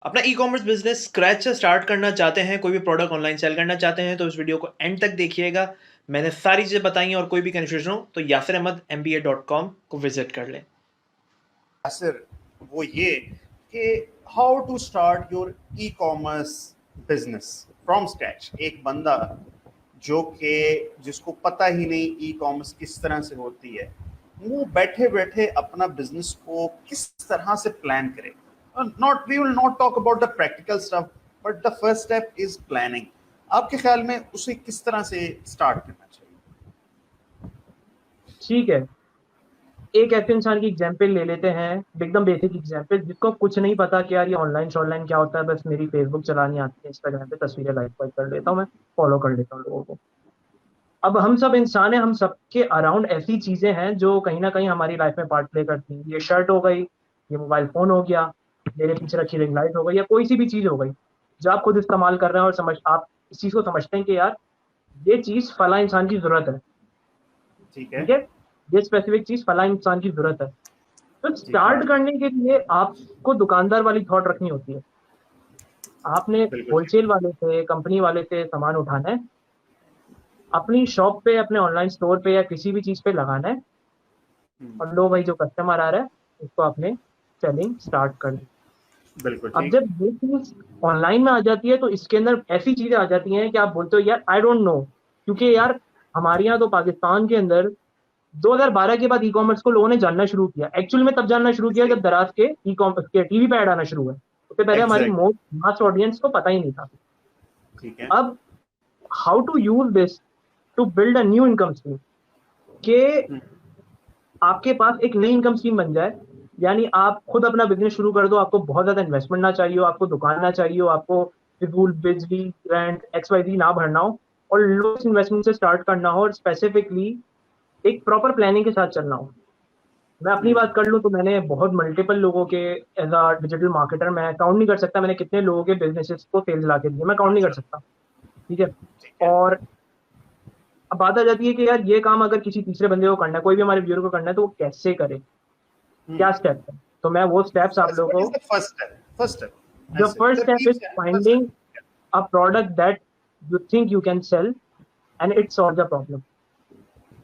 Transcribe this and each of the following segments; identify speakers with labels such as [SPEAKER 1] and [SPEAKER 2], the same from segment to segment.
[SPEAKER 1] अपना ई commerce business scratch से start करना चाहते हैं, कोई भी प्रोडक्ट ऑनलाइन सेल करना चाहते हैं, तो इस वीडियो को एंड तक देखिएगा। मैंने सारी चीज़ें बताई हैं और कोई भी कन्फ्यूजन हो तो यासिर अहमद MBA.com को विजिट कर लें।
[SPEAKER 2] यासिर, वो ये कि how to start your e commerce business from scratch. एक बंदा जो कि जिसको पता ही नहीं ई कॉमर्स किस तरह से होती है, वो बैठे बैठे अपना बिजनेस को किस तरह से प्लान करे। Not we will not talk about the practical stuff, but the first step is planning. आपके ख्याल में उसे किस तरह से स्टार्ट करना चाहिए?
[SPEAKER 3] ठीक है, एक ऐसे इंसान की एग्जाम्पल ले लेते हैं, एकदम बेसिक एग्जाम्पल, जिसको कुछ नहीं पता कि यार ये ऑनलाइन क्या होता है। बस मेरी फेसबुक चलानी आती है, इंस्टाग्राम पे तस्वीरें लाइक कर लेता हूँ, मैं फॉलो कर लेता हूँ लोगों को। अब हम सब इंसान हैं, हम सबके अराउंड ऐसी चीजें हैं जो कहीं ना कहीं हमारी लाइफ में पार्ट प्ले करती हैं। ये शर्ट हो गई, ये मोबाइल फोन हो गया, मेरे पीछे रखी रिंग लाइट हो गई, या कोई सी भी चीज हो गई जो आप खुद इस्तेमाल कर रहे हैं और आप इस चीज को समझते हैं कि यार ये चीज फला इंसान की जरूरत है।
[SPEAKER 2] ठीक है,
[SPEAKER 3] ठीक है, ये स्पेसिफिक चीज फला इंसान की जरूरत है। तो स्टार्ट करने के लिए आपको दुकानदार वाली थॉट रखनी होती है। आपने होलसेल वाले से, कंपनी वाले से सामान उठाना है, अपनी शॉप पे, अपने ऑनलाइन स्टोर पे या किसी भी चीज पे लगाना है, और लो भाई जो कस्टमर आ रहा है उसको आपने सेलिंग स्टार्ट कर दी।
[SPEAKER 2] बिल्कुल
[SPEAKER 3] अब
[SPEAKER 2] ठीक।
[SPEAKER 3] जब ये चीज ऑनलाइन में आ जाती है तो इसके अंदर ऐसी चीजें आ जाती हैं कि आप बोलते हो यार आई डोंट नो, क्योंकि यार हमारे यहाँ तो पाकिस्तान के अंदर 2012 के बाद ई कॉमर्स को लोगों ने जानना शुरू किया। एक्चुअल में तब जानना शुरू किया जब दराज के ई कॉमर्स के टीवी पे ऐड आना शुरू हुआ। उससे पहले हमारी
[SPEAKER 2] Exactly.
[SPEAKER 3] मास ऑडियंस को पता ही नहीं था।
[SPEAKER 2] ठीक है।
[SPEAKER 3] अब how to use this to build a new income stream, के आपके पास एक नई इनकम स्ट्रीम बन जाए। यानी आप खुद अपना बिजनेस शुरू कर दो, आपको बहुत ज्यादा इन्वेस्टमेंट ना चाहिए हो, आपको दुकान ना चाहिए हो, आपको फिजूल बिजली रेंट XYZ ना भरना हो, और लो इन्वेस्टमेंट से स्टार्ट करना हो, और स्पेसिफिकली एक प्रॉपर प्लानिंग के साथ चलना हो। मैं अपनी बात कर लूँ तो मैंने बहुत मल्टीपल लोगों के, एज अ डिजिटल मार्केटर मैं काउंट नहीं कर सकता मैंने कितने लोगों के बिजनेसेस को सेल्स ला के दिए, मैं काउंट नहीं कर सकता। ठीक है, और अब बात आ जाती है कि यार ये काम अगर किसी तीसरे बंदे को करना है, कोई भी हमारे व्यूअर को करना है, तो वो कैसे करे, क्या स्टेप है। तो मैं वो स्टेप्स आप लोगों को, the first step is finding a product that you think you can sell and it solve the problem.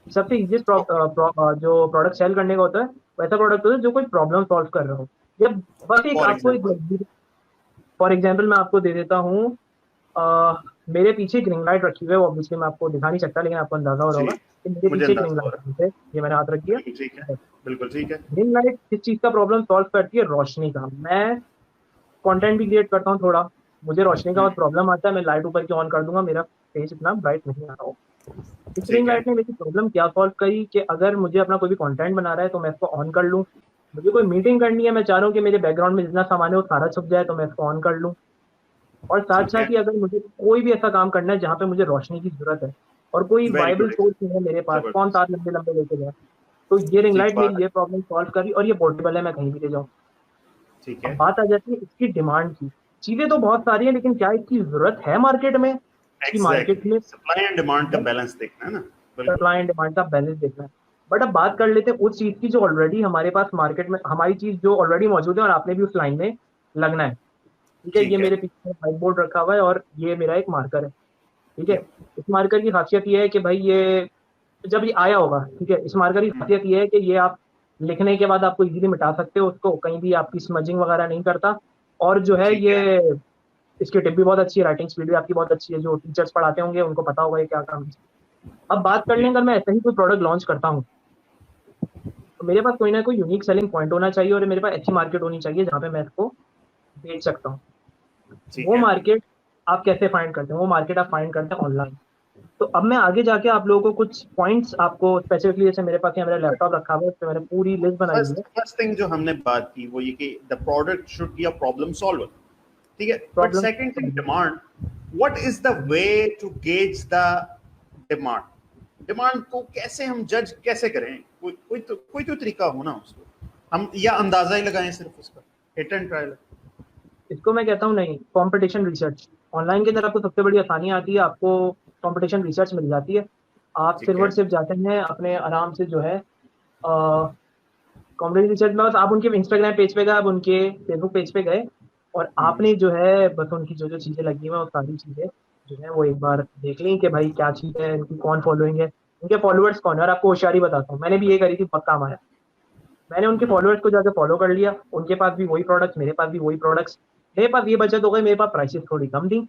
[SPEAKER 3] सबसे इजीएस्ट जो प्रोडक्ट सेल करने का होता है, वैसा प्रोडक्ट होता है जो कोई प्रॉब्लम सॉल्व कर रहा हो। जब बस एक आपको एक, फॉर एग्जाम्पल मैं आपको दे देता हूँ, मेरे पीछे एक रिंग लाइट रखी हुई है, वो ऑब्वियसली मैं आपको दिखा नहीं सकता, लेकिन आपको अंदाजा हो रहा होगा कि मेरे पीछे एक रिंग लाइट रखी है, ये मैंने हाथ रखी है।
[SPEAKER 2] बिल्कुल ठीक है।
[SPEAKER 3] रिंग लाइट किस चीज का प्रॉब्लम सॉल्व करती है? रोशनी का। मैं कंटेंट भी क्रिएट करता हूँ थोड़ा, मुझे रोशनी का बहुत प्रॉब्लम आता है, मैं लाइट ऊपर की ऑन कर दूंगा, मेरा फेस इतना ब्राइट नहीं आ रहा हो। इस रिंग लाइट ने मेरी प्रॉब्लम क्या सॉल्व करी कि अगर मुझे अपना कोई भी कंटेंट बना रहा है तो मैं इसको ऑन कर लूँ, मुझे कोई मीटिंग करनी है, मैं चाह रहा हूँ कि मेरे बैकग्राउंड में जितना सामान है वो सारा छुप जाए, तो मैं इसको ऑन कर लूँ। और साथ साथ ही अगर मुझे कोई भी ऐसा काम करना है जहाँ पे मुझे रोशनी की जरूरत है और कोई वायबल सोर्स नहीं है मेरे पास, कौन तार लंबे लंबे लेके जाए, तो ये रिंग लाइट मेरी ये प्रॉब्लम सॉल्व करी, और ये पोर्टेबल है, मैं कहीं भी ले जाऊँ। अब बात आ जाती है इसकी डिमांड की। चीजें तो बहुत सारी है, लेकिन क्या इसकी जरूरत है मार्केट में? मार्केट में
[SPEAKER 2] सप्लाई एंड डिमांड का बैलेंस देखना है ना,
[SPEAKER 3] सप्लाई एंड डिमांड का बैलेंस देखना है। बट अब बात कर लेते हैं उस चीज की जो ऑलरेडी हमारे पास मार्केट में, हमारी चीज जो ऑलरेडी मौजूद है और आपने भी उस लाइन में लगना है। ठीक है, ये मेरे पीछे व्हाइट बोर्ड रखा हुआ है और ये मेरा एक मार्कर है। ठीक है, इस मार्कर की खासियत ये है कि भाई ये जब ये आया होगा, ठीक है, इस मार्कर की खासियत ये है कि ये आप लिखने के बाद आपको इजीली मिटा सकते हो उसको, कहीं भी आपकी स्मजिंग वगैरह नहीं करता। और जो है ये, इसकी टिप भी बहुत अच्छी है, राइटिंग स्पीड भी आपकी बहुत अच्छी है, जो टीचर्स पढ़ाते होंगे उनको पता होगा ये क्या काम है। अब बात कर लें, अगर मैं ऐसा ही कोई प्रोडक्ट लॉन्च करता हूँ तो मेरे पास कोई ना कोई यूनिक सेलिंग पॉइंट होना चाहिए, और मेरे पास ऐसी मार्केट होनी चाहिए जहाँ पे मैं इसको बेच सकता हूँ। वो मार्केट आप कैसे फाइंड करते हैं? वो मार्केट आप फाइंड करते हैं ऑनलाइन। तो अब मैं आगे जाके आप लोगों को कुछ पॉइंट्स आपको स्पेसिफिकली, जैसे मेरे पास यहाँ मेरा लैपटॉप रखा हुआ है, उसमें मैंने पूरी लिस्ट बनाई हुई है।
[SPEAKER 2] फर्स्ट थिंग जो हमने बात की वो ये कि the product should be a problem solver, ठीक है। But second thing, demand. What is the way to gauge the demand? Demand को कैसे हम जज कैसे करें? कोई तो तरीका हो ना उसको, हम या अंदाजा ही लगाएं सिर्फ उसका, हिट एंड ट्रायल?
[SPEAKER 3] इसको मैं कहता हूँ नहीं, कंपटीशन रिसर्च। ऑनलाइन के अंदर आपको सबसे बड़ी आसानी आती है, आपको कंपटीशन रिसर्च मिल जाती है। आप सिर्फ और सिर्फ जाते हैं अपने आराम से, जो है कंपटीशन रिसर्च में, बस आप उनके इंस्टाग्राम पेज पे गए, आप उनके फेसबुक पेज पे गए और आपने जो है बस उनकी जो जो चीज़ें लगी हुई हैं वो सारी चीज़ें जो है वो एक बार देख लें कि भाई क्या चीज़ है, इनकी कौन फॉलोइंग है, इनके फॉलोअर्स कौन है। और आपको होशियारी बताता हूँ, मैंने भी ये करी थी, बहुत काम आया। मैंने उनके फॉलोअर्स को जाके फॉलो कर लिया, उनके पास भी वही प्रोडक्ट्स, मेरे पास भी वही प्रोडक्ट्स, मेरे पास ये बचत हो गई, मेरे पास प्राइसेस थोड़ी कम थी,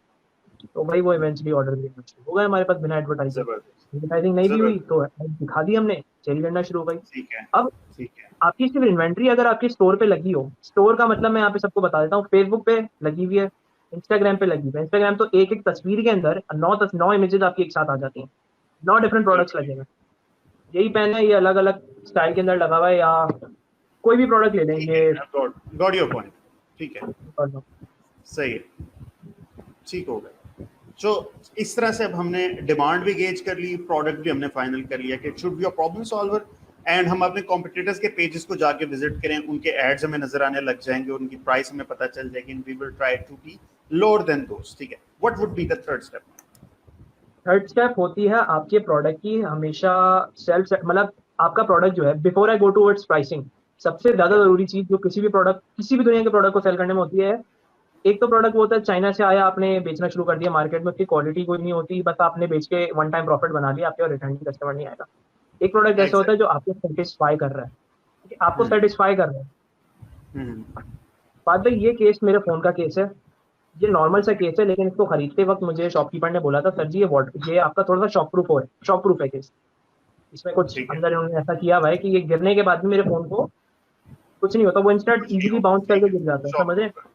[SPEAKER 3] तो भाई वो इवेंचुअली ऑर्डर देना शुरू हो गए हमारे पास बिना एडवर्टाइजिंग।
[SPEAKER 2] जबरदस्त,
[SPEAKER 3] एडवर्टाइजिंग नहीं भी हुई
[SPEAKER 2] जबरदस्त।
[SPEAKER 3] तो ad दिखा दी हमने, सेल करना शुरू हो गई।
[SPEAKER 2] ठीक है,
[SPEAKER 3] अब
[SPEAKER 2] ठीक है।
[SPEAKER 3] आपकी सिर्फ इन्वेंट्री अगर आपके स्टोर पे लगी हो, स्टोर का मतलब मैं यहाँ पे सबको बता देता हूँ, फेसबुक पे लगी हुई है, इंस्टाग्राम पे लगी हुई है। इंस्टाग्राम तो एक एक तस्वीर के अंदर 9 इमेजेस आपकी एक साथ आ जाती हैं, 9 डिफरेंट प्रोडक्ट्स
[SPEAKER 2] बिल्कुल,
[SPEAKER 3] लगे हुए हैं। यही पेन है, ये अलग अलग स्टाइल के अंदर लगा हुआ है, या कोई भी प्रोडक्ट ले लें
[SPEAKER 2] ठीक
[SPEAKER 3] ये।
[SPEAKER 2] है, गॉट योर पॉइंट। ठीक है, सही है, ठीक हो गया। तो इस तरह से अब हमने डिमांड भी गेज कर ली, प्रोडक्ट भी हमने फाइनल कर लिया कि it should be a problem solver, and हम अपने कॉम्पिटिटर्स के पेजेस को जाके विजिट करें, उनके एड्स हमें नजर आने लग जाएंगे, उनकी प्राइस हमें पता चल जाएगी, and we will try to be lower than those. ठीक है, what would be the third step?
[SPEAKER 3] Third step होती है आपके प्रोडक्ट की हमेशा सेल्फ, मतलब आपका प्रोडक्ट जो है, before I go towards pricing, सबसे ज्यादा जरूरी चीज जो किसी भी प्रोडक्ट, किसी भी दुनिया के प्रोडक्ट को सेल करने में होती है, एक तो प्रोडक्ट वो होता है चाइना से आया, आपने बेचना शुरू कर दिया मार्केट में, उसकी क्वालिटी कोई नहीं होती, बस आपने बेच के वन टाइम प्रॉफिट बना लिया, आपके और रिटर्न कस्टमर नहीं आएगा। एक प्रोडक्ट ऐसा होता है जो
[SPEAKER 2] एग्जैक्टली।
[SPEAKER 3] आपको सेटिस्फाई कर रहा है, ठीक है? आपको सेटिस्फाई कर रहा है। बात भाई ये केस मेरे फोन का केस है, ये नॉर्मल सा केस है, लेकिन इसको खरीदते वक्त मुझे शॉपकीपर ने बोला था, सर जी ये आपका थोड़ा सा शॉक प्रूफ है केस, इसमें कुछ
[SPEAKER 2] ठीक है,
[SPEAKER 3] अंदर इन्होंने ऐसा किया हुआ है कि ये गिरने के बाद भी मेरे फोन को कुछ नहीं होता, वो इंस्टेंट
[SPEAKER 2] कुछ नहीं
[SPEAKER 3] इजीली
[SPEAKER 2] होगा,
[SPEAKER 3] बाउंस
[SPEAKER 2] ठीक
[SPEAKER 3] करके
[SPEAKER 2] है,
[SPEAKER 3] गिर जाता है,
[SPEAKER 2] शॉप
[SPEAKER 3] समझ रहे हैं?
[SPEAKER 2] होगा।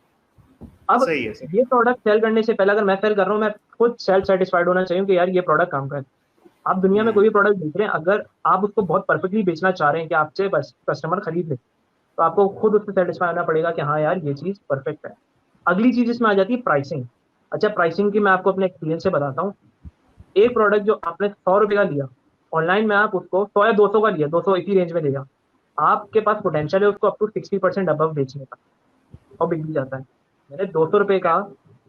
[SPEAKER 3] अब
[SPEAKER 2] सही है, सही
[SPEAKER 3] ये प्रोडक्ट सेल करने से पहले अगर मैं सेल कर रहा हूँ, मैं खुद सेल्फ सेटिस्फाइड होना चाहिए कि यार ये प्रोडक्ट काम कर। आप दुनिया में
[SPEAKER 2] है।
[SPEAKER 3] कोई भी प्रोडक्ट बेच रहे हैं, अगर आप उसको बहुत परफेक्टली बेचना चाह रहे हैं कि आपसे बस कस्टमर खरीद ले, तो आपको खुद उससे सेटिस्फाई होना पड़ेगा कि हाँ यार ये चीज़ परफेक्ट है। अगली चीज़ इसमें आ जाती है प्राइसिंग। अच्छा, प्राइसिंग की मैं आपको अपने एक्सपीरियंस से बताता हूँ। एक प्रोडक्ट जो आपने 100 रुपये का लिया, ऑनलाइन में आप उसको 100 या 200 का लिया, 200 इसी रेंज में लिया, आपके पास पोटेंशियल है उसको अप टू 60% अबव बेचने का, और बिक भी जाता है। मैंने 200 रुपये का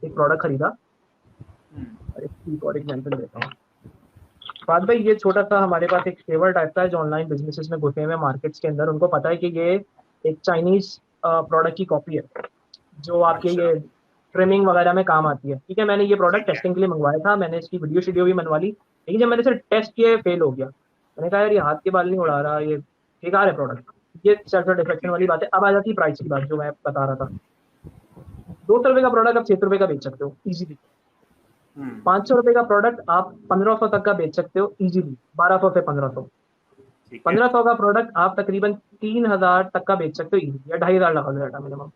[SPEAKER 3] एक प्रोडक्ट खरीदा, और इसकी एक और एग्जाम्पल देता हूँ। बात भाई ये छोटा सा हमारे पास एक फेवर टाइप का है जो ऑनलाइन बिजनेसेस में घुसे हुए मार्केट्स के अंदर, उनको पता है कि ये एक चाइनीज प्रोडक्ट की कॉपी है जो आपके
[SPEAKER 2] अच्छा,
[SPEAKER 3] ये ट्रिमिंग वगैरह में काम आती है। ठीक है, मैंने ये प्रोडक्ट
[SPEAKER 2] ठीक है।
[SPEAKER 3] टेस्टिंग के लिए मंगवाया था, मैंने इसकी वीडियो शीडियो भी बनवा ली, लेकिन जब मैंने इसे टेस्ट किया फेल हो गया। मैंने कहा यार ये हाथ के बाल नहीं उड़ा रहा, ये बेकार है प्रोडक्ट। ये सेल्फ सेटिस्फेक्शन
[SPEAKER 2] ठीक
[SPEAKER 3] वाली
[SPEAKER 2] है।
[SPEAKER 3] बात है। अब आ जाती है प्राइस की बात जो मैं बता रहा था। 200 रुपये का प्रोडक्ट आप 600 रुपये का बेच सकते हो इजीली।
[SPEAKER 2] हम्म,
[SPEAKER 3] 500 रुपये का प्रोडक्ट आप 1500 तक का बेच सकते हो इजीली, 1200 से 1500।
[SPEAKER 2] ठीक है।
[SPEAKER 3] 1500 का प्रोडक्ट आप तकरीबन 3000 तक का बेच सकते हो इजीली, या 2500 लगा लो डाटा मिनिमम।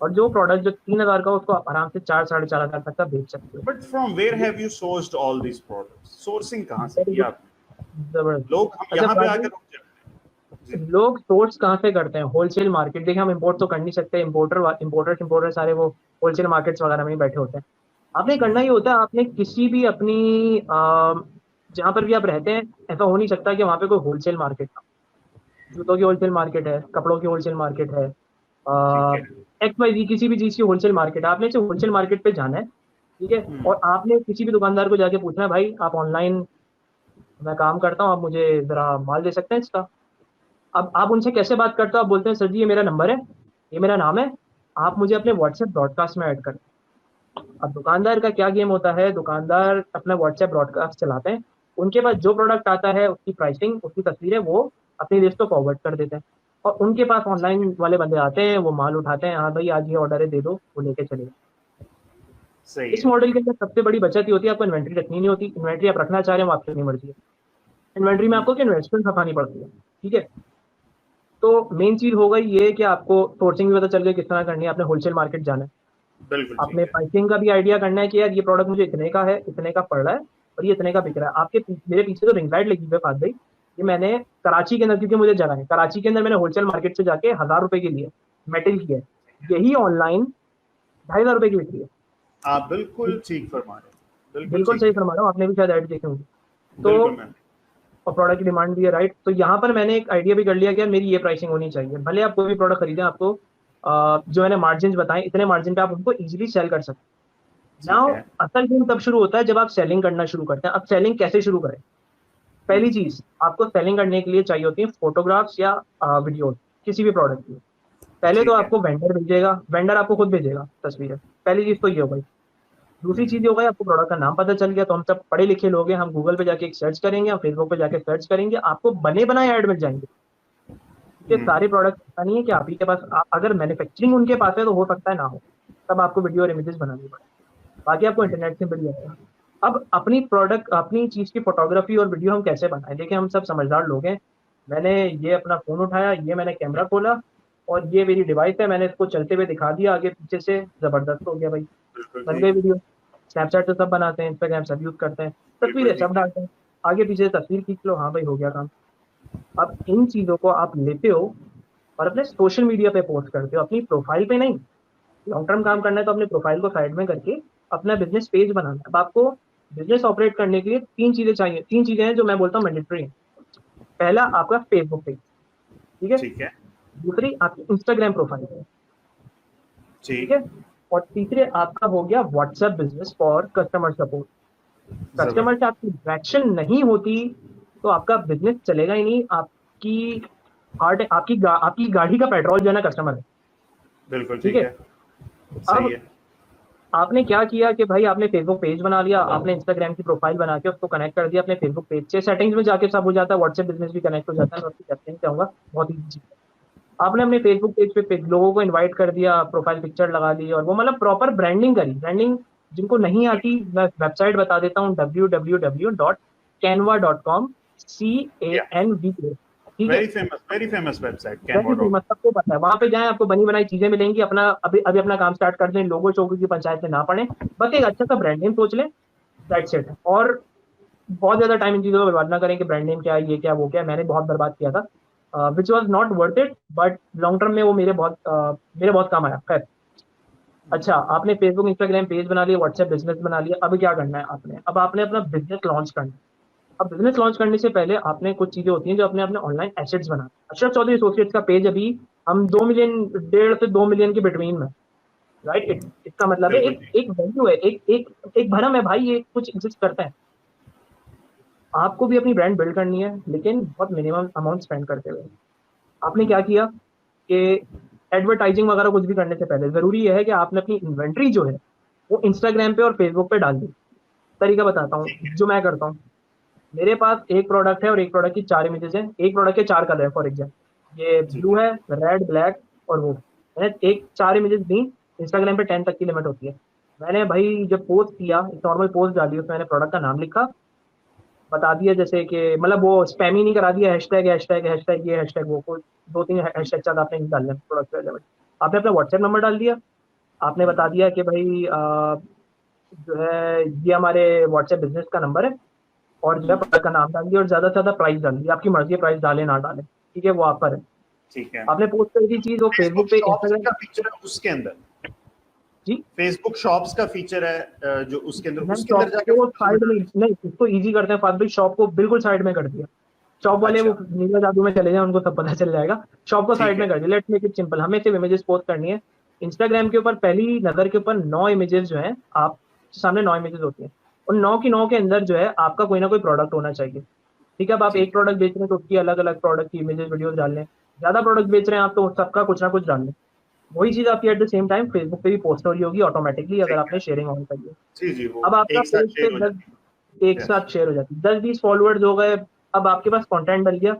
[SPEAKER 3] और जो प्रोडक्ट जो 3000 का उसको आप आराम से 4 साढ़े 4 हजार तक का बेच सकते हो।
[SPEAKER 2] बट फ्रॉम वेयर
[SPEAKER 3] ये
[SPEAKER 2] have you sourced all these products? Sourcing कहाँ से
[SPEAKER 3] very
[SPEAKER 2] किया
[SPEAKER 3] good,
[SPEAKER 2] आपने?
[SPEAKER 3] जबरदस्त।
[SPEAKER 2] लोग हम
[SPEAKER 3] अच्छा
[SPEAKER 2] यहाँ पे
[SPEAKER 3] बात
[SPEAKER 2] आकर
[SPEAKER 3] है,
[SPEAKER 2] रुक जाते हैं। जी।
[SPEAKER 3] लोग सोर्स कहाँ से करते हैं? Wholesale market. देखिए हम इंपोर्ट तो कर नहीं सकते, इम्पोर्टर सारे वो होलसेल मार्केट्स वगैरह में ही बैठे होते हैं। आपने करना ही होता है, आपने किसी भी अपनी जहाँ पर भी आप रहते हैं, ऐसा हो नहीं सकता कि वहाँ पे कोई होलसेल मार्केट, जूतों की होलसेल मार्केट है, कपड़ों की होलसेल मार्केट है,
[SPEAKER 2] ठीक है।
[SPEAKER 3] एक्स वाई जी किसी भी चीज़ की होलसेल मार्केट है। आपने सिर्फ होलसेल मार्केट पे जाना है, ठीक है? और आपने किसी भी दुकानदार को जाके पूछना है, भाई आप ऑनलाइन, मैं काम करता हूँ, आप मुझे ज़रा माल दे सकते हैं इसका? अब आप उनसे कैसे बात करते हो? आप बोलते हैं सर जी ये मेरा नंबर है, ये मेरा नाम है, आप मुझे अपने व्हाट्सएप ब्रॉडकास्ट में ऐड कर। अब दुकानदार का क्या गेम होता है, दुकानदार अपना व्हाट्सएप ब्रॉडकास्ट चलाते हैं, उनके पास जो प्रोडक्ट आता है उसकी प्राइसिंग, उसकी तस्वीरें वो अपनी लिस्ट को फॉरवर्ड कर देते हैं, और उनके पास ऑनलाइन वाले बंदे आते हैं, वो माल उठाते हैं, हाँ भाई आज ये ऑर्डर है दे दो, वो लेके चले जाओ।
[SPEAKER 2] सही
[SPEAKER 3] इस
[SPEAKER 2] है।
[SPEAKER 3] मॉडल के अंदर सबसे बड़ी बचत ये होती है, आपको इन्वेंट्री रखनी नहीं होती। इन्वेंट्री आप रखना चाह रहे हैं वो आपकी अपनी मर्जी है। इन्वेंट्री में आपको इन्वेस्टमेंट खपानी पड़ती है, ठीक है? तो मेन चीज हो गई ये कि आपको सोर्सिंग भी पता चल गई किस तरह करनी है, आपने होलसेल मार्केट जाना है,
[SPEAKER 2] बिल्कुल
[SPEAKER 3] आपने
[SPEAKER 2] ठीक है।
[SPEAKER 3] प्राइसिंग का भी आइडिया करना है कि यार ये प्रोडक्ट मुझे इतने का है, इतने का पड़ रहा है, और ये इतने का बिक रहा है। मेरे पीछे तो रिंग लाइट लगी हुई है फात भाई, ये मैंने कराची के अंदर, क्योंकि मुझे जगह है कराची के अंदर, मैंने होलसेल मार्केट से जाके 1000 रुपए के लिए मेटल की है, यही ऑनलाइन 2500 रुपए की बिक्री है।
[SPEAKER 2] आप बिल्कुल ठीक फरमा रहे हैं, बिल्कुल
[SPEAKER 3] बिल्कुल
[SPEAKER 2] ठीक
[SPEAKER 3] सही
[SPEAKER 2] है।
[SPEAKER 3] फरमा रहा हूँ, आपने भी शायद ऐड देखे होंगे। तो
[SPEAKER 2] बिल्कुल मैम।
[SPEAKER 3] और प्रोडक्ट की डिमांड भी है, राइट? तो यहाँ पर मैंने एक आइडिया भी कर लिया कि यार मेरी ये प्राइसिंग होनी चाहिए, भले आप कोई भी प्रोडक्ट खरीदें, आपको जो मैंने मार्जिन बताए, इतने मार्जिन पे आप उनको इजीली सेल कर सकते हैं।
[SPEAKER 2] ठीक
[SPEAKER 3] नाउ
[SPEAKER 2] है।
[SPEAKER 3] असल गेम तब शुरू होता है जब आप सेलिंग करना शुरू करते हैं। अब सेलिंग कैसे शुरू करें? पहली चीज, आपको सेलिंग करने के लिए चाहिए होती है फोटोग्राफ्स या वीडियोस किसी भी प्रोडक्ट की। पहले
[SPEAKER 2] ठीक
[SPEAKER 3] तो
[SPEAKER 2] है।
[SPEAKER 3] आपको वेंडर भेजेगा, वेंडर आपको खुद भेजेगा तस्वीरें, पहली चीज तो ये हो गई। दूसरी चीज ये हो गई, आपको प्रोडक्ट का नाम पता चल गया, तो हम सब पढ़े लिखे लोग हैं, हम गूगल पे जाके एक सर्च करेंगे, हम फेसबुक पे जाके सर्च करेंगे, आपको बने बनाए ऐड मिल जाएंगे। क्योंकि सारे प्रोडक्ट ऐसा नहीं है कि आप ही के पास अगर मैन्युफैक्चरिंग उनके पास है तो हो सकता है ना हो, तब आपको वीडियो और इमेजेस बनानी पड़े, बाकी आपको इंटरनेट से मिल जाएगा। अब अपनी प्रोडक्ट अपनी चीज की फोटोग्राफी और वीडियो हम कैसे बनाएं? देखिए हम सब समझदार लोग हैं, मैंने ये अपना फोन उठाया, ये मैंने कैमरा खोला और ये मेरी डिवाइस है, मैंने इसको चलते हुए दिखा दिया आगे पीछे से, जबरदस्त हो गया भाई,
[SPEAKER 2] बिल्कुल
[SPEAKER 3] बन
[SPEAKER 2] ठीक
[SPEAKER 3] गई
[SPEAKER 2] है।
[SPEAKER 3] वीडियो। स्नैपचैट तो सब बनाते हैं, इंस्टाग्राम सब यूज करते हैं,
[SPEAKER 2] बिल्कुल
[SPEAKER 3] तस्वीरें सब
[SPEAKER 2] ठीक है।
[SPEAKER 3] डालते हैं, आगे पीछे से तस्वीर खींच लो, हाँ भाई हो गया काम। अब इन चीजों को आप लेते हो और अपने सोशल मीडिया पे पोस्ट करते हो, अपनी प्रोफाइल पे नहीं। लॉन्ग टर्म काम करना है तो अपने प्रोफाइल को साइड में करके अपना बिजनेस पेज बनाना है। अब आपको बिजनेस ऑपरेट करने के लिए तीन चीजें चाहिए, तीन चीजें हैं जो मैं बोलता हूँ मैंडेटरी है। पहला आपका फेसबुक पेज, ठीक है।
[SPEAKER 2] ठीक है
[SPEAKER 3] दूसरी आपकी इंस्टाग्राम प्रोफाइल,
[SPEAKER 2] जी।
[SPEAKER 3] ठीक है। और तीसरे आपका हो गया WhatsApp business for customer support. Customer से
[SPEAKER 2] जबरदस्त।
[SPEAKER 3] आपकी इंटरेक्शन नहीं होती तो आपका बिजनेस चलेगा ही नहीं। आपकी आपकी गाड़ी का पेट्रोल जो है ना कस्टमर है,
[SPEAKER 2] बिल्कुल
[SPEAKER 3] ठीक
[SPEAKER 2] ठीक
[SPEAKER 3] है।
[SPEAKER 2] है। सही
[SPEAKER 3] अब
[SPEAKER 2] है।
[SPEAKER 3] आपने क्या किया कि भाई आपने फेसबुक पेज बना लिया, आपने इंस्टाग्राम की प्रोफाइल बना के उसको कनेक्ट कर दिया अपने फेसबुक पेज से, सेटिंग्स में जाके सब हो जाता है, व्हाट्सएप बिजनेस भी कनेक्ट हो जाता है, मैं उसकी कहते नहीं चाहूंगा, बहुत ईजी चीज है। आपने अपने फेसबुक पेज पे लोगों को इनवाइट कर दिया, प्रोफाइल पिक्चर लगा दी और वो मतलब प्रॉपर ब्रांडिंग करी। ब्रांडिंग जिनको नहीं आती मैं वेबसाइट बता देता हूँ, www.canva.com,
[SPEAKER 2] या
[SPEAKER 3] CANVA, ठीक है।
[SPEAKER 2] वेरी फेमस वेबसाइट
[SPEAKER 3] वैसे
[SPEAKER 2] कैनवा
[SPEAKER 3] फेमस, सबको पता है, वहां पे जाएं आपको बनी बनाई चीजें मिलेंगी। अपना अभी अभी अपना काम स्टार्ट कर दें, लोगो चौकी की पंचायत में ना पड़े, बस एक अच्छा सा ब्रांड नेम सोच लें, दैट्स इट। और बहुत ज्यादा टाइम इन चीजों को बर्बाद ना करें कि ब्रांड नेम क्या है, ये क्या वो क्या है। मैंने बहुत बर्बाद किया था, which was not worth it, but long term में वो मेरे बहुत काम आया। खैर, अच्छा आपने फेसबुक इंस्टाग्राम पेज बना लिया, व्हाट्सएप बिजनेस बना लिया, अब क्या करना है आपने? अब आपने अपना बिजनेस लॉन्च करना है। अब बिजनेस लॉन्च करने से पहले आपने कुछ चीजें होती हैं जो अपने अपने ऑनलाइन एसेट्स बनाना। अशरफ चौधरी एसोसिएट्स का पेज अभी हम 2 मिलियन, 1.5 से 2 मिलियन के बिटवीन में, राइट। इसका मतलब है
[SPEAKER 2] बिल्कुल
[SPEAKER 3] एक
[SPEAKER 2] ठीक।
[SPEAKER 3] एक वैल्यू है, एक भरम है भाई, ये कुछ एग्जिस्ट करता है। आपको भी अपनी ब्रांड बिल्ड करनी है, लेकिन बहुत मिनिमम अमाउंट स्पेंड करते हुए। आपने क्या किया कि एडवर्टाइजिंग वगैरह कुछ भी करने से पहले जरूरी यह है कि आपने अपनी इन्वेंट्री जो है वो इंस्टाग्राम पे और फेसबुक पे डाल दी। तरीका बताता हूँ जो मैं करता हूँ। मेरे पास एक प्रोडक्ट है और एक प्रोडक्ट की 4 इमेजेस हैं, एक प्रोडक्ट के 4 कलर है, फॉर एग्जाम्पल ये
[SPEAKER 2] ठीक
[SPEAKER 3] ब्लू
[SPEAKER 2] है।
[SPEAKER 3] है, रेड, ब्लैक और वो। मैंने एक 4 इमेजेस दी, इंस्टाग्राम पे 10 तक की लिमिट होती है। मैंने भाई जब पोस्ट किया, एक नॉर्मल पोस्ट डाली, उसमें मैंने प्रोडक्ट का नाम लिखा, बता दिया जैसे कि मतलब वो स्पैम ही नहीं करा दिया, हैशटैग हैशटैग हैशटैग ये हैशटैग वो, कोई 2-3 हैशटैग चार आपने नहीं डालने प्रोडक्ट रिलेवेंट। आपने अपना व्हाट्सएप नंबर डाल दिया, आपने बता दिया कि भाई जो है ये हमारे व्हाट्सएप बिजनेस का नंबर है, और जो है प्रोडक्ट का नाम डाल दिया और ज्यादा से ज्यादा प्राइस डाल दिया, आपकी मर्जी है प्राइस डाले ना डाले, ठीक है वो आप पर है।
[SPEAKER 2] ठीक है।
[SPEAKER 3] आपने पोस्ट करी थी चीज वो
[SPEAKER 2] फेसबुक
[SPEAKER 3] फेसबुक पे,
[SPEAKER 2] शॉप्स
[SPEAKER 3] इंस्टाग्राम,
[SPEAKER 2] का फीचर है उसके अंदर।
[SPEAKER 3] जी
[SPEAKER 2] फेसबुक शॉप्स का फीचर है जो
[SPEAKER 3] मैम
[SPEAKER 2] उसके अंदर
[SPEAKER 3] शॉप
[SPEAKER 2] जाके
[SPEAKER 3] को
[SPEAKER 2] फोटोज में
[SPEAKER 3] साइड में,
[SPEAKER 2] डालने
[SPEAKER 3] नहीं इसको इजी करते हैं फास्ट भाई, शॉप को बिल्कुल साइड में कर दिया। शॉप वाले
[SPEAKER 2] अच्छा।
[SPEAKER 3] वो नीला जादू में चले जाए, उनको सब पता चल जाएगा। शॉप को
[SPEAKER 2] ठीक
[SPEAKER 3] साइड
[SPEAKER 2] है।
[SPEAKER 3] में कर दिया, लेट्स मेक इट सिंपल, हमें सिर्फ इमेजेस पोस्ट करनी है। इंस्टाग्राम के ऊपर पहली नजर के ऊपर 9 इमेजेस जो है, आप सामने 9 इमेजेस होती हैं, उन 9 की 9 के अंदर जो है आपका कोई ना कोई प्रोडक्ट होना चाहिए, ठीक है। अब आप एक
[SPEAKER 2] ठीक है।
[SPEAKER 3] प्रोडक्ट बेच रहे हैं तो उसकी अलग अलग प्रोडक्ट की इमेजेस वीडियोस डाल लें, ज्यादा प्रोडक्ट बेच रहे हैं आप तो सबका कुछ ना कुछ डाल लें। वही चीज आपकी at the same time Facebook पे भी पोस्ट हो रही होगी ऑटोमेटिकली, अगर
[SPEAKER 2] ठीक है।
[SPEAKER 3] आपने शेयरिंग ऑन करी है।
[SPEAKER 2] जी जी वो
[SPEAKER 3] अब आपका
[SPEAKER 2] एक साथ
[SPEAKER 3] पेज पे
[SPEAKER 2] शेयर हो
[SPEAKER 3] 10,
[SPEAKER 2] जाती
[SPEAKER 3] एक
[SPEAKER 2] है। यस।
[SPEAKER 3] साथ शेयर हो जाती है, 10-20 फॉलोअर्स हो गए। अब आपके पास कंटेंट बन गया।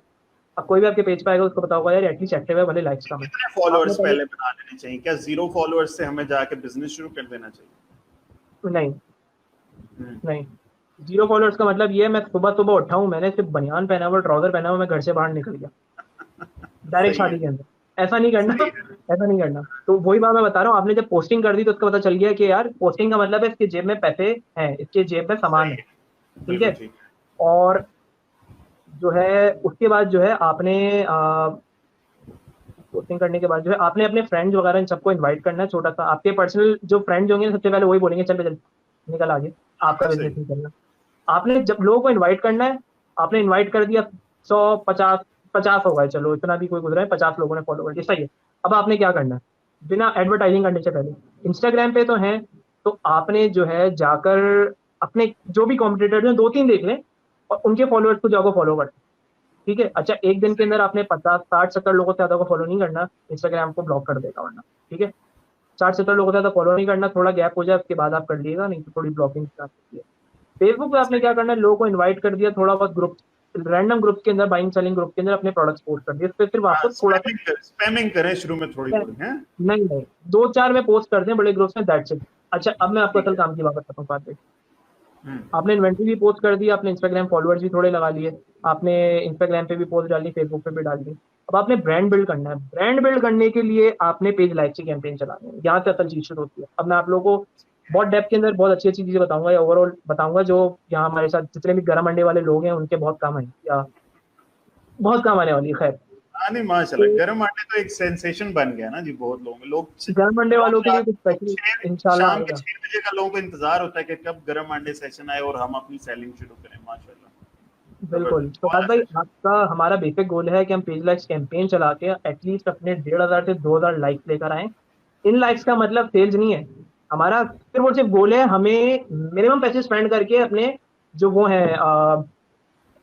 [SPEAKER 3] अब कोई भी आपके पेज पे आएगा उसको पता होगा यार एटलीस्ट एक्टिव है, भले लाइक्स कम है।
[SPEAKER 2] कितने
[SPEAKER 3] आपने
[SPEAKER 2] फॉलोअर्स
[SPEAKER 3] पहले,
[SPEAKER 2] पहले बना लेने चाहिए? क्या 0 फॉलोअर्स से हमें जाके बिजनेस शुरू कर देना चाहिए?
[SPEAKER 3] नहीं
[SPEAKER 2] हम्म।
[SPEAKER 3] नहीं, 0 फॉलोअर्स का मतलब ये है मैं सुबह सुबह उठा हूँ, मैंने सिर्फ बनियान पहना हुआ, ट्राउजर पहना हुआ, मैं घर से बाहर निकल गया डायरेक्ट
[SPEAKER 2] सही है।
[SPEAKER 3] शादी के अंदर, ऐसा नहीं करना।
[SPEAKER 2] सही है।
[SPEAKER 3] ऐसा नहीं करना। तो वही बात मैं बता रहा हूँ, आपने जब पोस्टिंग कर दी तो उसका पता चल गया कि यार पोस्टिंग का मतलब है इसके जेब में पैसे हैं, इसके जेब में सामान
[SPEAKER 2] सही
[SPEAKER 3] है,
[SPEAKER 2] है।
[SPEAKER 3] ठीक
[SPEAKER 2] बिल्कुल
[SPEAKER 3] है।
[SPEAKER 2] ठीक है।
[SPEAKER 3] और जो है उसके बाद जो है आपने पोस्टिंग करने के बाद जो है आपने अपने फ्रेंड्स वगैरह इन सबको इनवाइट करना है। छोटा सा आपके पर्सनल जो फ्रेंड्स होंगे सबसे पहले वही बोलेंगे चल चल निकल आगे, आपका बिजनेस
[SPEAKER 2] सही।
[SPEAKER 3] नहीं करना। आपने जब लोगों को इनवाइट करना है, आपने इनवाइट कर दिया 100, 50, 50 हो गए, चलो इतना भी कोई गुजरा है, 50 लोगों ने फॉलो कर दिया, सही है। अब आपने क्या करना है, बिना एडवर्टाइजिंग करने से पहले इंस्टाग्राम पे तो है, तो आपने जो है जाकर अपने जो भी कॉम्पिटिटर हैं 2-3 देख लें और उनके फॉलोअर्स को जाकर फॉलो कर, ठीक है। अच्छा, एक दिन के अंदर आपने 50 60 70 लोगों से ज्यादा को फॉलो नहीं करना, इंस्टाग्राम को ब्लॉक कर देगा वरना। ठीक है, 60 70 लोगों से ज्यादा फॉलो नहीं करना, थोड़ा गैप हो जाए उसके बाद आप कर लीजिएगा, नहीं तो थोड़ी ब्लॉकिंग स्टार्ट होती है। फेसबुक पे आपने क्या करना है, लोगों को इनवाइट कर दिया, थोड़ा बहुत ग्रुप, रैंडम ग्रुप्स के अंदर, बाइंग सेलिंग ग्रुप के अंदर अपने प्रोडक्ट्स पोस्ट कर दिए, इस पे सिर्फ
[SPEAKER 2] हाँ,
[SPEAKER 3] आपको थोड़ा सा
[SPEAKER 2] स्पैमिंग करें शुरू में थोड़ी थोड़ी है।
[SPEAKER 3] नहीं नहीं 2-4 में पोस्ट कर दें बड़े ग्रुप्स में, दैट्स इट। अच्छा, अब मैं आपको
[SPEAKER 2] ठीक
[SPEAKER 3] असल
[SPEAKER 2] है।
[SPEAKER 3] काम की बात बताता हूँ बात पे।
[SPEAKER 2] हम्म,
[SPEAKER 3] आपने इन्वेंट्री भी पोस्ट कर दी, आपने इंस्टाग्राम फॉलोअर्स भी थोड़े लगा लिए, आपने इंस्टाग्राम पे भी पोस्ट डाली, फेसबुक पे भी डाल दी। अब आपने ब्रांड बिल्ड करना है, ब्रांड बिल्ड करने के लिए आपने पेज लाइक की कैंपेन चलानी है, यहाँ से असल चीज शुरू होती है। अब मैं आप लोगों को बहुत डेप्थ के अंदर बहुत अच्छी अच्छी चीजें बताऊंगा, या ओवरऑल बताऊंगा, जो यहाँ हमारे साथ जितने भी गर्म अंडे वाले लोग हैं उनके बहुत काम है, या बहुत काम आने वाली है। खैर,
[SPEAKER 2] हाँ नहीं माशाल्लाह,
[SPEAKER 3] तो
[SPEAKER 2] गरम आटे तो एक सेंसेशन बन गया ना जी, बहुत लोगों में। लोग
[SPEAKER 3] गर्म अंडे वालों के लिए
[SPEAKER 2] रात
[SPEAKER 3] कुछ
[SPEAKER 2] को
[SPEAKER 3] स्पेशल इंशाल्लाह
[SPEAKER 2] शाम के
[SPEAKER 3] आएगा।
[SPEAKER 2] 6 बजे का लोगों को इंतजार होता है कि कब गरम अंडे सेशन आए और हम अपनी सेलिंग शुरू करें। माशाल्लाह,
[SPEAKER 3] बिल्कुल,
[SPEAKER 2] जबरदस्त,
[SPEAKER 3] तो
[SPEAKER 2] बहुत
[SPEAKER 3] आज भाई
[SPEAKER 2] अच्छा।
[SPEAKER 3] आपका हमारा बेसिक गोल है कि हम पेज लाइक्स कैंपेन चला के एटलीस्ट अपने 1500 से 2000 लाइक्स लेकर आए। इन लाइक्स का मतलब सेल्स नहीं है हमारा, सिर्फ और सिर्फ गोल है हमें मिनिमम पैसे स्पेंड करके अपने जो वो है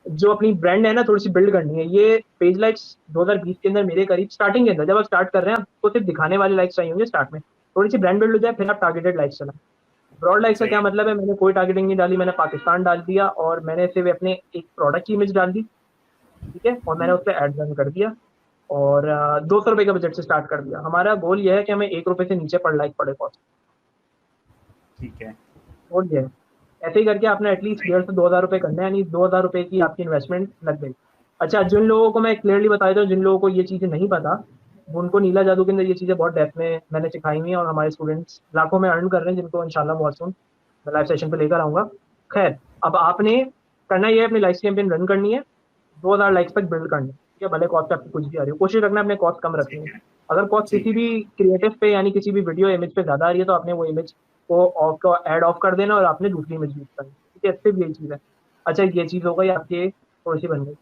[SPEAKER 3] जो अपनी ब्रांड है ना थोड़ी सी बिल्ड करनी है। ये पेज लाइक्स 2020 के अंदर मेरे करीब स्टार्टिंग के अंदर, जब आप स्टार्ट कर रहे हैं आपको सिर्फ दिखाने वाले लाइक्स चाहिए होंगे स्टार्ट में, थोड़ी सी ब्रांड बिल्ड हो जाए फिर आप टारगेटेड लाइक्स चलाएं। ब्रॉड लाइक्स का
[SPEAKER 2] सही
[SPEAKER 3] क्या
[SPEAKER 2] है।
[SPEAKER 3] मतलब है, मैंने कोई टारगेटिंग नहीं डाली, मैंने पाकिस्तान डाल दिया और मैंने सिर्फ अपने एक प्रोडक्ट की इमेज डाल दी। ठीक है, और मैंने उस पर एड रन कर दिया और 200 रुपए का बजट से स्टार्ट कर दिया। हमारा गोल ये है कि हमें 1 रुपए से नीचे पर लाइक पड़े कॉस्ट,
[SPEAKER 2] ठीक है।
[SPEAKER 3] गोल ये है। ऐसे ही करके आपने एटलीस्ट
[SPEAKER 2] सही।
[SPEAKER 3] 1,500 से 2,000 रुपए करने हैं, यानी 2,000 रुपए की आपकी इन्वेस्टमेंट लग गई। अच्छा, जिन लोगों को मैं क्लियरली बता देता हूँ, जिन लोगों को ये चीज़ें नहीं पता, उनको नीला जादू के अंदर ये चीज़ें बहुत डेप्थ में मैंने सिखाई हुई हैं और हमारे स्टूडेंट्स लाखों में अर्न कर रहे हैं, जिनको इंशाल्लाह बहुत सुन मैं लाइव सेशन पे लेकर आऊंगा। खैर, अब आपने करना ये है, अपनी लाइफ कैंपेन रन करनी है, 2,000 लाइक्स तक बिल्ड करनी है। ठीक है, भले कॉस्ट आपकी कुछ भी आ रही हो, कोशिश रखना है अपने कॉस्ट कम रखनी है।
[SPEAKER 2] ठीक है।
[SPEAKER 3] अगर कॉस्ट
[SPEAKER 2] ठीक
[SPEAKER 3] किसी
[SPEAKER 2] है।
[SPEAKER 3] भी क्रिएटिव पे यानी किसी भी वीडियो इमेज पे ज्यादा आ रही है तो आपने वो इमेज को ऑफ का ऐड ऑफ कर देना और आपने दूसरी इमेज यूज करनी। ठीक है, सिर्फ यही चीज़ है। अच्छा, ये चीज़ हो गई आपकी, थोड़ी सी बन गई।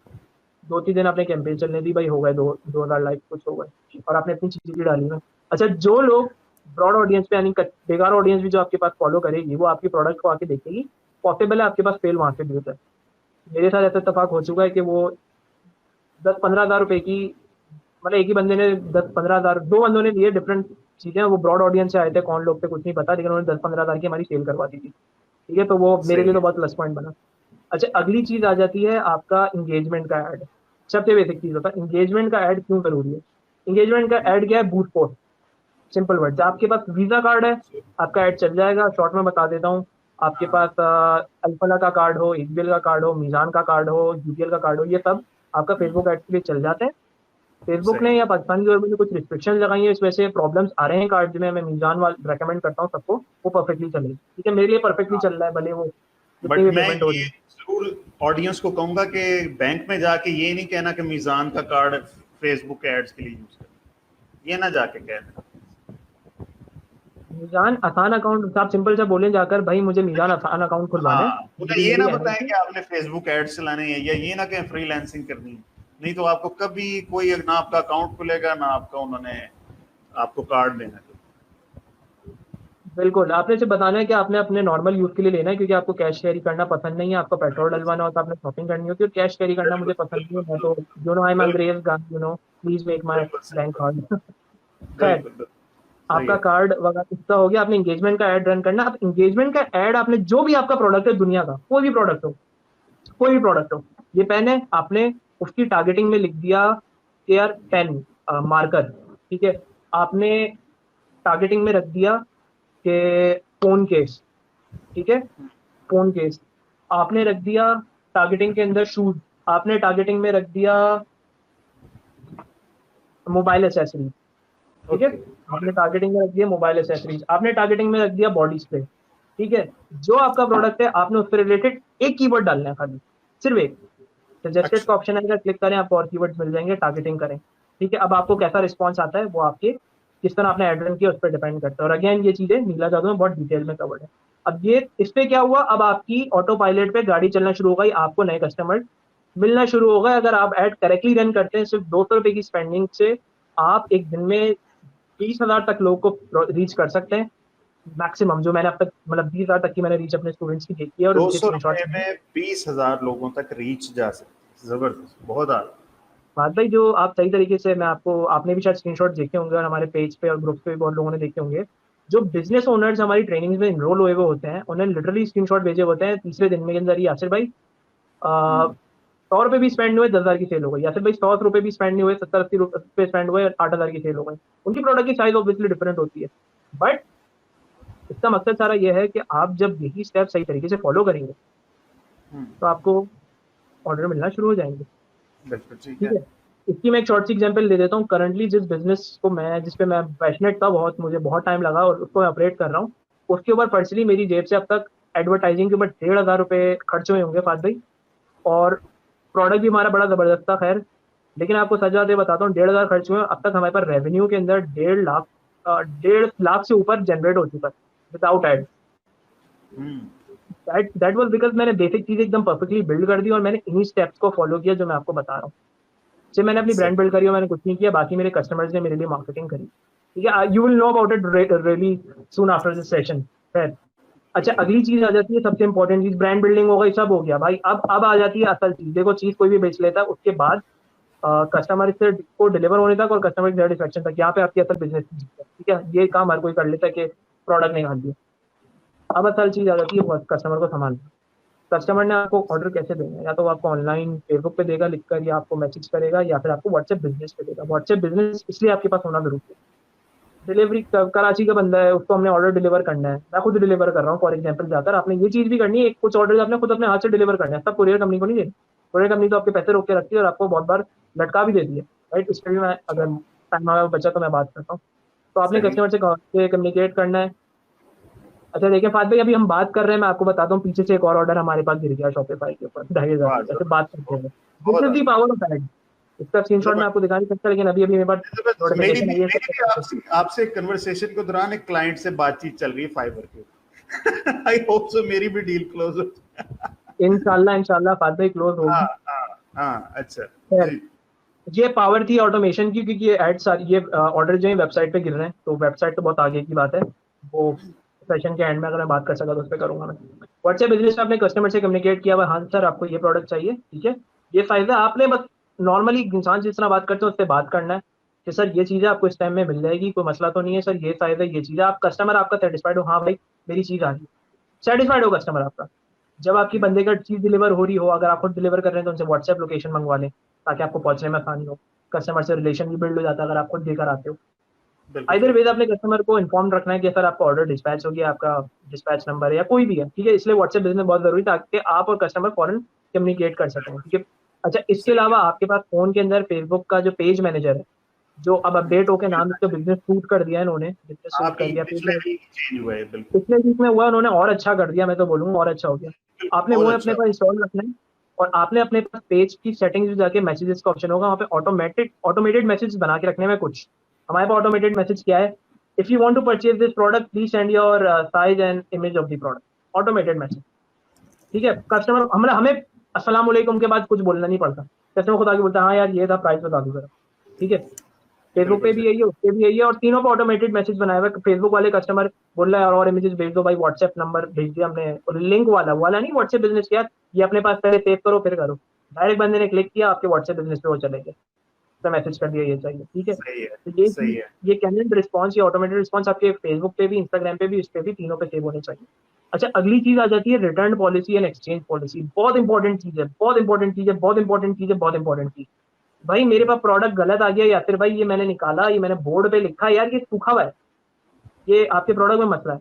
[SPEAKER 3] 2-3 दिन आपने कैंपेन चलने दी भाई, हो गए 2,000 लाइक कुछ हो गए और आपने अपनी चीज़ें भी डाली ना। अच्छा, जो लोग ब्रॉड ऑडियंस पे यानी बेकार ऑडियंस भी जो आपके पास फॉलो करेगी, वो आपकी प्रोडक्ट को आके देखेगी, पॉसिबल है आपके पास सेल वहां से भी होता है। मेरे साथ ऐसा इत्तेफाक हो चुका है कि वो 10-15 हज़ार रुपए की, मतलब एक ही बंदे ने 10-15 हज़ार, दो बंदों ने लिए डिफरेंट चीजें, वो ब्रॉड ऑडियंस से आए थे, कौन लोग थे कुछ नहीं पता, लेकिन उन्होंने 10-15 हज़ार की हमारी सेल करवा दी थी। ठीक है, तो वो मेरे
[SPEAKER 2] सही
[SPEAKER 3] लिए तो
[SPEAKER 2] है।
[SPEAKER 3] बहुत प्लस पॉइंट बना। अच्छा, अगली चीज आ जाती है आपका इंगेजमेंट का ऐड। सबसे बेसिक चीज होता है इंगेजमेंट का ऐड क्यों जरूरी है। इंगेजमेंट का ऐड क्या है, बूट पोस्ट, सिंपल वर्ड। आपके पास वीजा कार्ड है, आपका ऐड चल जाएगा। शॉर्ट में बता देता हूँ, आपके
[SPEAKER 2] हाँ।
[SPEAKER 3] पास अल्फला का कार्ड हो, एचबीएल का कार्ड हो, मीजान का कार्ड हो, यूपीएल का कार्ड हो, ये सब आपका फेसबुक ऐड के लिए चल जाते हैं। फेसबुक
[SPEAKER 2] सही
[SPEAKER 3] ने
[SPEAKER 2] है।
[SPEAKER 3] या पाकिस्तान गवर्नमेंट ने कुछ रिस्ट्रिक्शन लगाई है, इस वजह से प्रॉब्लम्स आ रहे हैं कार्ड में। मैं मीजान वाला रेकमेंड करता हूँ सबको, वो परफेक्टली चलेगी। ठीक है, मेरे लिए परफेक्टली
[SPEAKER 2] हाँ,
[SPEAKER 3] चल रहा है, भले वो जितनी
[SPEAKER 2] बट
[SPEAKER 3] भी
[SPEAKER 2] मैं
[SPEAKER 3] पेमेंट हो रही
[SPEAKER 2] ये
[SPEAKER 3] है।
[SPEAKER 2] जरूर ऑडियंस को कहूंगा कि बैंक में जाके ये नहीं कहना कि मीजान का कार्ड फेसबुक एड्स के लिए यूज कर, ये ना जाके कहना।
[SPEAKER 3] मीजान आसान अकाउंट, आप सिंपल सा बोलें जाकर, भाई मुझे मीजान आसान अकाउंट खुलवाना है,
[SPEAKER 2] हाँ, उन्हें
[SPEAKER 3] मेरी
[SPEAKER 2] ये
[SPEAKER 3] मेरी
[SPEAKER 2] ना बताएं
[SPEAKER 3] एलएलसी।
[SPEAKER 2] कि आपने फेसबुक एड्स चलाने हैं, या ये ना कहें फ्रीलांसिंग करनी है। नहीं तो आपको कभी कोई ना आपका अकाउंट खुलेगा ना आपका उन्होंने आपको कार्ड देना है।
[SPEAKER 3] बिल्कुल, आपने सिर्फ बताना है कि आपने अपने नॉर्मल यूज के लिए लेना है, क्योंकि आपको कैश कैरी करना पसंद नहीं है, आपको पेट्रोल
[SPEAKER 2] बिल्कुल
[SPEAKER 3] डलवाना होता है, आपने शॉपिंग करनी होती है, और कैश कैरी करना मुझे
[SPEAKER 2] बिल्कुल
[SPEAKER 3] पसंद नहीं
[SPEAKER 2] बिल्कुल
[SPEAKER 3] है। मैं तो
[SPEAKER 2] बिल्कुल
[SPEAKER 3] आई एम
[SPEAKER 2] बिल्कुल
[SPEAKER 3] अंग्रेज गान, प्लीज मेक माई
[SPEAKER 2] बिल्कुल सही
[SPEAKER 3] बैंक
[SPEAKER 2] बात।
[SPEAKER 3] कार्ड। खैर,
[SPEAKER 2] बिल्कुल बिल्कुल सही
[SPEAKER 3] आपका
[SPEAKER 2] है।
[SPEAKER 3] कार्ड वगैरह कितना हो गया, आपने एंगेजमेंट का ऐड रन करना। अब एंगेजमेंट का ऐड आपने जो भी आपका प्रोडक्ट है दुनिया का, कोई भी प्रोडक्ट हो, कोई भी प्रोडक्ट हो, ये पेन है, आपने उसकी टारगेटिंग में लिख दिया कि यार पेन मार्कर। ठीक है, आपने टारगेटिंग में रख दिया कि फोन केस। ठीक है, फोन केस आपने रख दिया टारगेटिंग के अंदर, शूज आपने टारगेटिंग में रख दिया, मोबाइल एसेसरीज। ठीक है,
[SPEAKER 2] ओके।
[SPEAKER 3] आपने टारगेटिंग में रख दिया मोबाइल एसेसरीज, आपने टारगेटिंग में रख दिया बॉडी स्प्रे। ठीक है, जो आपका प्रोडक्ट है आपने उससे रिलेटेड एक कीवर्ड डालना है खाली, सिर्फ एक। सजेस्टेड
[SPEAKER 2] अच्छा।
[SPEAKER 3] का ऑप्शन आएगा, क्लिक करें, आपको और कीवर्ड्स मिल जाएंगे, टारगेटिंग करें। ठीक है, अब आपको कैसा रिस्पॉन्स आता है वो आपके किस तरह आपने एड रन किया उस पर डिपेंड करता है। और अगेन ये चीजें नीला जादू में बहुत डिटेल में कवर्ड है। अब ये इस पे क्या हुआ, अब आपकी ऑटो पायलट पे गाड़ी चलना शुरू हो गई, आपको नए कस्टमर मिलना शुरू हो गए। अगर आप एड करेक्टली रन करते हैं, सिर्फ 200 रुपए की स्पेंडिंग से आप एक दिन में 20,000 तक लोगों को रीच कर सकते हैं मैक्सिमम। जो मैंने अब तक, मतलब 20,000 तक की मैंने रीच अपने स्टूडेंट्स की देखी है और
[SPEAKER 2] दो
[SPEAKER 3] उनके
[SPEAKER 2] सौ
[SPEAKER 3] स्क्रीनशॉट्स
[SPEAKER 2] रुपए में 20,000 लोगों तक रीच जा सकती जबरदस्त, बहुत आला।
[SPEAKER 3] बात भाई जो आप सही तरीके से, मैं आपको, आपने भी शायद स्क्रीनशॉट देखे होंगे और हमारे पेज पे और ग्रुप पे भी बहुत लोगों ने देखे होंगे, जो बिजनेस ओनर्स हमारी ट्रेनिंग में इनरोल हुए हुए होते हैं, उन्हें लिटरली स्क्रीनशॉट भेजे होते हैं तीसरे दिन में के अंदर ही, यासिर भाई
[SPEAKER 2] हम्म,
[SPEAKER 3] 100 रुपए भी स्पेंड हुए 10,000 की सेल हो गई, यासिर भाई 100 रुपए भी स्पेंड नहीं हुए 70-80 रुपए स्पेंड हुए 8,000 की सेल हो गई। उनकी प्रोडक्ट की साइज ऑब्वियसली डिफरेंट होती है, बट इसका मकसद सारा ये है कि आप जब यही स्टेप सही तरीके से फॉलो करेंगे
[SPEAKER 2] हम्म,
[SPEAKER 3] तो आपको ऑर्डर मिलना शुरू हो जाएंगे।
[SPEAKER 2] बिल्कुल ठीक
[SPEAKER 3] ठीक
[SPEAKER 2] है।
[SPEAKER 3] है, इसकी मैं एक शॉर्ट सी एग्जांपल दे देता हूँ। करंटली जिस बिजनेस को मैं, जिस पे मैं पैशनेट था, बहुत मुझे बहुत टाइम लगा और उसको मैं ऑपरेट कर रहा हूँ, उसके ऊपर पर्सनली मेरी जेब से अब तक एडवर्टाइजिंग के ऊपर 1,500 रुपये खर्च हुए होंगे फात भाई। और प्रोडक्ट भी हमारा बड़ा जबरदस्त था, खैर। लेकिन आपको सच बात ये बताता हूँ, 1,500 खर्च हुए, अब तक हमारे पास रेवेन्यू के अंदर 1,50,000 1,50,000 से ऊपर जनरेट हो चुका है without ad.
[SPEAKER 2] Hmm,
[SPEAKER 3] that was because मैंने बेसिक चीज एकदम परफेक्टली बिल्ड कर दी और मैंने इन्हीं स्टेप्स को फॉलो किया जो मैं आपको बता रहा हूँ। से मैंने अपनी ब्रांड
[SPEAKER 2] सही।
[SPEAKER 3] बिल्ड करी और मैंने कुछ नहीं किया, बाकी मेरे कस्टमर्स ने मेरे लिए मार्केटिंग करी। ठीक है, you will know about it really soon after this session. खैर, अच्छा, अगली चीज आ जाती है, सबसे इंपॉर्टेंट चीज, ब्रांड बिल्डिंग हो गई, सब हो गया भाई। अब आ जाती है असल चीज। देखो, चीज कोई भी बेच लेता है, उसके बाद कस्टमर से को डिलीवर होने तक और कस्टमर की सेटिस्फेक्शन तक, यहाँ पे आपकी असल बिजनेस है। ठीक है, ये काम हर कोई कर लेता है कि प्रोडक्ट निकाल दिया। अब असल चीज आ जाती है कस्टमर को संभालना। कस्टमर ने आपको ऑर्डर कैसे देना है, या तो वो आपको ऑनलाइन फेसबुक पे देगा लिखकर, या आपको मैसेज करेगा, या फिर आपको व्हाट्सएप बिजनेस पे देगा। व्हाट्सएप बिजनेस इसलिए आपके पास होना जरूरी है, डिलीवरी कराची का बंदा है, उसको हमने ऑर्डर डिलीवर करना है, मैं खुद डिलीवर कर रहा हूँ फॉर एग्जाम्पल, जाकर आपने ये चीज भी करनी है, कुछ ऑर्डर आपने खुद अपने हाथ से डिलीवर करना है, सब कुरियर कंपनी को नहीं देना। कुरियर कंपनी तो आपके पैसे रोक के रखती है और आपको बहुत बार लटका भी देती है, राइट। इस पर भी मैं, अगर टाइम बचा तो मैं बात करता हूँ। तो आपने
[SPEAKER 2] सही।
[SPEAKER 3] कस्टमर से कम्युनिकेट करना है। अच्छा देखिए फात भाई, अभी हम बात कर रहे हैं, मैं आपको बताता हूँ, पीछे से एक और ऑर्डर हमारे पास गिर गया शॉपिफाई के ऊपर 2,500
[SPEAKER 2] वाह,
[SPEAKER 3] ऐसे बात
[SPEAKER 2] जबरदस्त,
[SPEAKER 3] करते
[SPEAKER 2] बहुत
[SPEAKER 3] हैं। दिस
[SPEAKER 2] बहुत
[SPEAKER 3] इज दी
[SPEAKER 2] आला।
[SPEAKER 3] Power of ad. इसका स्क्रीनशॉट मैं आपको दिखा नहीं सकता, लेकिन अभी अभी मेरे पास
[SPEAKER 2] जबरदस्त।
[SPEAKER 3] नोटिफिकेशन आई है
[SPEAKER 2] मेरी भी
[SPEAKER 3] सब।
[SPEAKER 2] आपसे आपसे कन्वर्सेशन के दौरान एक क्लाइंट से बातचीत चल रही है फाइबर के। आई होप सो मेरी भी डील क्लोज हो।
[SPEAKER 3] इंशाल्लाह इंशाल्लाह फात भाई क्लोज
[SPEAKER 2] हाँ,
[SPEAKER 3] होगी।
[SPEAKER 2] हाँ, हाँ, अच्छा
[SPEAKER 3] खैर,
[SPEAKER 2] जी।
[SPEAKER 3] ये पावर थी ऑटोमेशन की, क्योंकि ये एड सारी, ये ऑर्डर जो है वेबसाइट पे गिर रहे हैं, तो वेबसाइट तो बहुत आगे की बात है, वो सेशन के एंड में अगर मैं बात कर सका तो उस पर करूंगा मैं। व्हाट्सएप बिजनेस में आपने कस्टमर से कम्युनिकेट किया हुआ, हाँ सर आपको ये प्रोडक्ट चाहिए, ठीक है, ये फायदा है। आपने बस नॉर्मली इंसान जिस तरह बात करते हैं उससे बात करना है कि सर ये चीज़ आपको इस टाइम में मिल जाएगी, कोई मसला तो नहीं है सर, ये फायदा है, ये चीज़ है। आप कस्टमर आपका सेटिस्फाइड हो, हाँ भाई मेरी चीज़ आ रही है, सेटिस्फाइड हो कस्टमर आपका। जब आपकी बंदे का चीज़ डिलीवर हो रही हो, अगर आप खुद डिलीवर कर रहे हैं तो उनसे व्हाट्सएप लोकेशन मंगवा लें ताकि आपको पहुंचने में आसानी हो। कस्टमर से रिलेशन भी बिल्ड हो जाता है अगर आप खुद देकर आते हो।
[SPEAKER 2] बिल्कुल
[SPEAKER 3] आइदर
[SPEAKER 2] ठीक।
[SPEAKER 3] वेज अपने कस्टमर को इन्फॉर्म रखना है कि सर आपका ऑर्डर डिस्पैच हो गया, आपका डिस्पैच नंबर है या कोई भी है, ठीक है। इसलिए व्हाट्सएप बिजनेस बहुत जरूरी था ताकि आप और कस्टमर फॉरन कम्युनिकेट कर सकें, ठीक है। अच्छा, इसके
[SPEAKER 2] सही
[SPEAKER 3] अलावा
[SPEAKER 2] है।
[SPEAKER 3] आपके पास फोन के अंदर फेसबुक का जो पेज मैनेजर है, जो अब अपडेट होकर नाम इसका बिजनेस सूट कर दिया है इन्होंने, बिजनेस सूट कर
[SPEAKER 2] अभी
[SPEAKER 3] दिया
[SPEAKER 2] पिछले
[SPEAKER 3] पेज।
[SPEAKER 2] वीक चेंज हुआ है, बिल्कुल।
[SPEAKER 3] पिछले वीक में हुआ उन्होंने, और अच्छा कर दिया, मैं तो बोलूंगा और अच्छा हो गया। आपने
[SPEAKER 2] बहुत
[SPEAKER 3] वो
[SPEAKER 2] अच्छा।
[SPEAKER 3] अपने पास इंस्टॉल रखना है। और आपने अपने पास पेज की सेटिंग्स में जाके मैसेजेस का ऑप्शन होगा, वहाँ पे ऑटोमेटेड मैसेज बना के रखने में कुछ। हमारे पास ऑटोमेटेड मैसेज क्या है, if you want to purchase this product please send your size and image of the product. Automated message, ठीक है। कस्टमर हमें हमें अस्सलाम वालेकुम के बाद कुछ बोलना नहीं पड़ता, कस्टमर खुद आके बोलता है हाँ यार ये था, प्राइस बता दो जरा, ठीक है। फेसबुक
[SPEAKER 2] बिल्कुल
[SPEAKER 3] पे भी
[SPEAKER 2] सही।
[SPEAKER 3] यही है, उस पे भी यही है, और तीनों पे ऑटोमेटेड मैसेज बनाया हुआ है। फेसबुक वाले कस्टमर बोल रहा है और इमेजेस भेज दो भाई, व्हाट्सएप नंबर भेज दिया हमने, और लिंक वाला वाला नहीं, व्हाट्सएप बिजनेस किया, ये अपने पास पहले सेव करो फिर करो। डायरेक्ट बंदे ने क्लिक किया, आपके व्हाट्सएप बिजनेस पे वो चले गए, तो मैसेज कर दिया ये चाहिए, ठीक है।
[SPEAKER 2] सही है।
[SPEAKER 3] तो ये
[SPEAKER 2] सही
[SPEAKER 3] चीज,
[SPEAKER 2] है।
[SPEAKER 3] ये कैंडेड रिस्पॉन्स, ये ऑटोमेटेड रिस्पॉन्स आपके फेसबुक पे भी, इंस्टाग्राम पे भी, इस पे भी, तीनों पे सेव होने चाहिए। अच्छा, अगली चीज आ जाती है return policy and exchange policy. बहुत इंपॉर्टेंट चीज है, बहुत इंपॉर्टेंट चीज है, बहुत इंपॉर्टेंट चीज है, बहुत इंपॉर्टेंट चीज। भाई मेरे पास प्रोडक्ट गलत आ गया, या फिर भाई ये मैंने निकाला, ये मैंने बोर्ड पे लिखा यार ये सूखा हुआ है, ये आपके प्रोडक्ट में मसला है।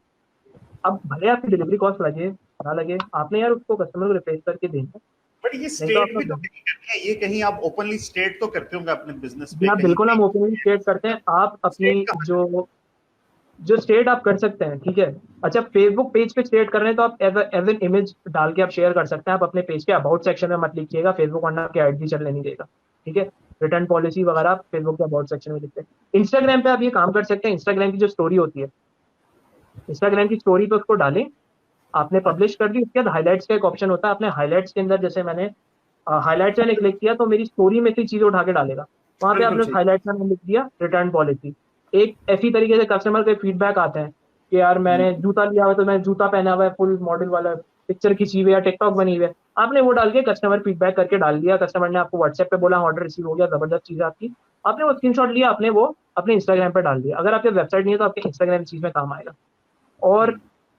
[SPEAKER 3] अब भले आपकी डिलीवरी कॉस्ट लगे ना लगे, आपने यार उसको कस्टमर को रिप्लेस करके देना है,
[SPEAKER 2] बट ये
[SPEAKER 3] नहीं तो
[SPEAKER 2] स्टेट
[SPEAKER 3] आपका
[SPEAKER 2] भी तो कहीं करते हैं, ये कहीं आप ओपनली स्टेट तो करते होंगे अपने बिजनेस पे
[SPEAKER 3] जनाब
[SPEAKER 2] कहीं
[SPEAKER 3] बिल्कुल
[SPEAKER 2] पे।
[SPEAKER 3] हम ओपनली शेयर करते हैं। आप अपनी
[SPEAKER 2] स्टेट कहाँ जाता
[SPEAKER 3] जो जो स्टेट आप कर सकते हैं, ठीक है। अच्छा, फेसबुक पेज पे शेयर कर रहे हैं तो आप एज एन इमेज डाल के आप शेयर कर सकते हैं। आप अपने पेज के अबाउट सेक्शन में मत लिखिएगा, फेसबुक वरना आपके ऐड भी चलने नहीं देगा, ठीक है। रिटर्न पॉलिसी वगैरह आप फेसबुक के अबाउट सेक्शन में लिखते हैं। इंस्टाग्राम पे आप ये काम कर सकते हैं, इंस्टाग्राम की जो स्टोरी होती है, इंस्टाग्राम की स्टोरी पे उसको डालें, आपने
[SPEAKER 2] है?
[SPEAKER 3] पब्लिश कर दी, उसके बाद हाईलाइट्स का एक ऑप्शन होता है, आपने हाईलाइट्स के अंदर, जैसे मैंने हाईलाइट्स मैंने क्लिक किया तो मेरी स्टोरी में से चीजें उठा के डालेगा, वहां पे
[SPEAKER 2] बिल्कुल
[SPEAKER 3] आपने उस
[SPEAKER 2] ठीक।
[SPEAKER 3] हाईलाइट्स में लिख दिया रिटर्न पॉलिसी। एक ऐसी तरीके से कस्टमर के फीडबैक आते हैं कि यार
[SPEAKER 2] हम्म,
[SPEAKER 3] मैंने जूता लिया हुआ है, तो मैंने जूता पहना हुआ है फुल मॉडल वाला, पिक्चर खींची हुई है या टिकटॉक बनी हुई है, आपने वो डाल के कस्टमर फीडबैक करके डाल दिया, कस्टमर ने आपको व्हाट्सएप पे बोला ऑर्डर रिसीव हो गया, जबरदस्त चीज है आपकी, आपने वो स्क्रीनशॉट लिया, आपने वो अपने इंस्टाग्राम पे डाल दिया। अगर आपके वेबसाइट नहीं है तो आपके इंस्टाग्राम चीज में काम आएगा। और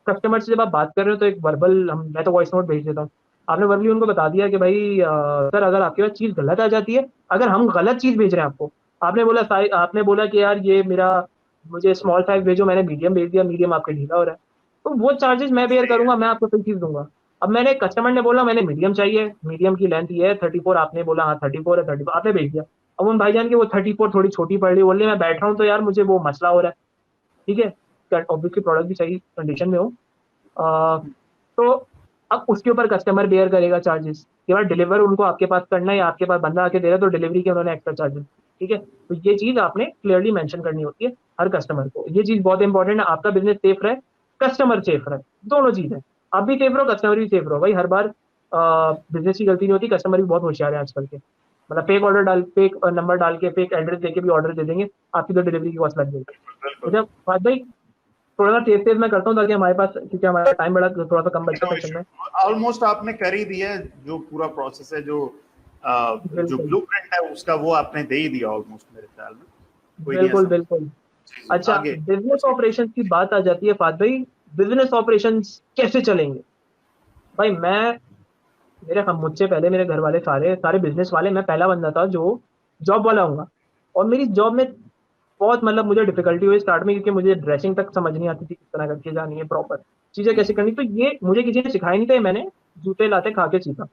[SPEAKER 3] कस्टमर से जब आप बात कर रहे हो तो एक वर्बल मैं तो वॉइस नोट भेज देता हूँ, आपने वर्बली उनको बता दिया कि भाई सर अगर आपके पास चीज गलत आ जाती है, अगर हम गलत चीज भेज रहे हैं आपको, आपने बोला कि यार ये मेरा मुझे स्मॉल साइज भेजो, मैंने मीडियम भेज दिया, मीडियम आपके ढीला हो रहा है, तो वो चार्जेस मैं बेयर करूंगा, मैं आपको सही चीज दूंगा। अब मैंने कस्टमर ने बोला मैंने मीडियम चाहिए, मीडियम की लेंथ ये है 34, आपने बोला हाँ 34 है, 34 आपने भेज दिया। अब उन भाईजान की वो 34 थोड़ी छोटी पड़ रही, बोल रहे मैं बैठ रहा हूँ तो यार मुझे वो मसला हो रहा है, ठीक है, ऑब्वियसली प्रोडक्ट भी सही कंडीशन में हो। तो अब उसके ऊपर कस्टमर बेयर करेगा चार्जेस, कि बार डिलीवर उनको आपके पास करना है या आपके पास बंदा आके दे रहा है तो डिलीवरी के उन्होंने एक्स्ट्रा चार्जेस, ठीक है। तो ये चीज आपने क्लियरली मेंशन करनी होती है हर कस्टमर को, ये चीज बहुत इंपॉर्टेंट है, आपका बिजनेस सेफ रहे, कस्टमर सेफ रहे, दोनों चीज है, आप भी सेफ रहो, कस्टमर भी सेफ रहो। भाई हर बार बिजनेस की गलती नहीं होती, कस्टमर भी बहुत होशियार है आजकल के, मतलब फेक ऑर्डर डाल, फेक नंबर डाल के, फेक एड्रेस देके भी ऑर्डर दे देंगे, आपकी तो डिलीवरी की कॉस्ट लग जाएगी। तो जब भाई थोड़ा सा तेज तेज मैं करता हूँ ताकि हमारे पास, क्योंकि हमारा टाइम बड़ा थोड़ा सा कम बचता है सेक्शन में।
[SPEAKER 2] ऑलमोस्ट आपने कर ही दिया, जो पूरा प्रोसेस है, जो ब्लूप्रिंट है उसका, वो आपने दे ही दिया ऑलमोस्ट मेरे ख्याल में। कोई नहीं
[SPEAKER 3] बिल्कुल
[SPEAKER 2] ऐसा।
[SPEAKER 3] बिल्कुल। अच्छा,
[SPEAKER 2] आगे
[SPEAKER 3] बिजनेस ऑपरेशन की बात आ जाती है फात भाई, बिजनेस ऑपरेशन कैसे चलेंगे? भाई मैं, मेरे हम मुझसे पहले मेरे घर वाले सारे सारे बिजनेस वाले, मैं पहला बंदा था जो जॉब वाला हूँ, और मेरी जॉब में बहुत मतलब मुझे डिफिकल्टी हुई स्टार्ट में, क्योंकि मुझे ड्रेसिंग तक समझ नहीं आती थी किस तरह करके जानी है, प्रॉपर चीजें कैसे करनी, तो ये मुझे किसी ने सिखाई नहीं था, मैंने जूते लाते खा के सीखा।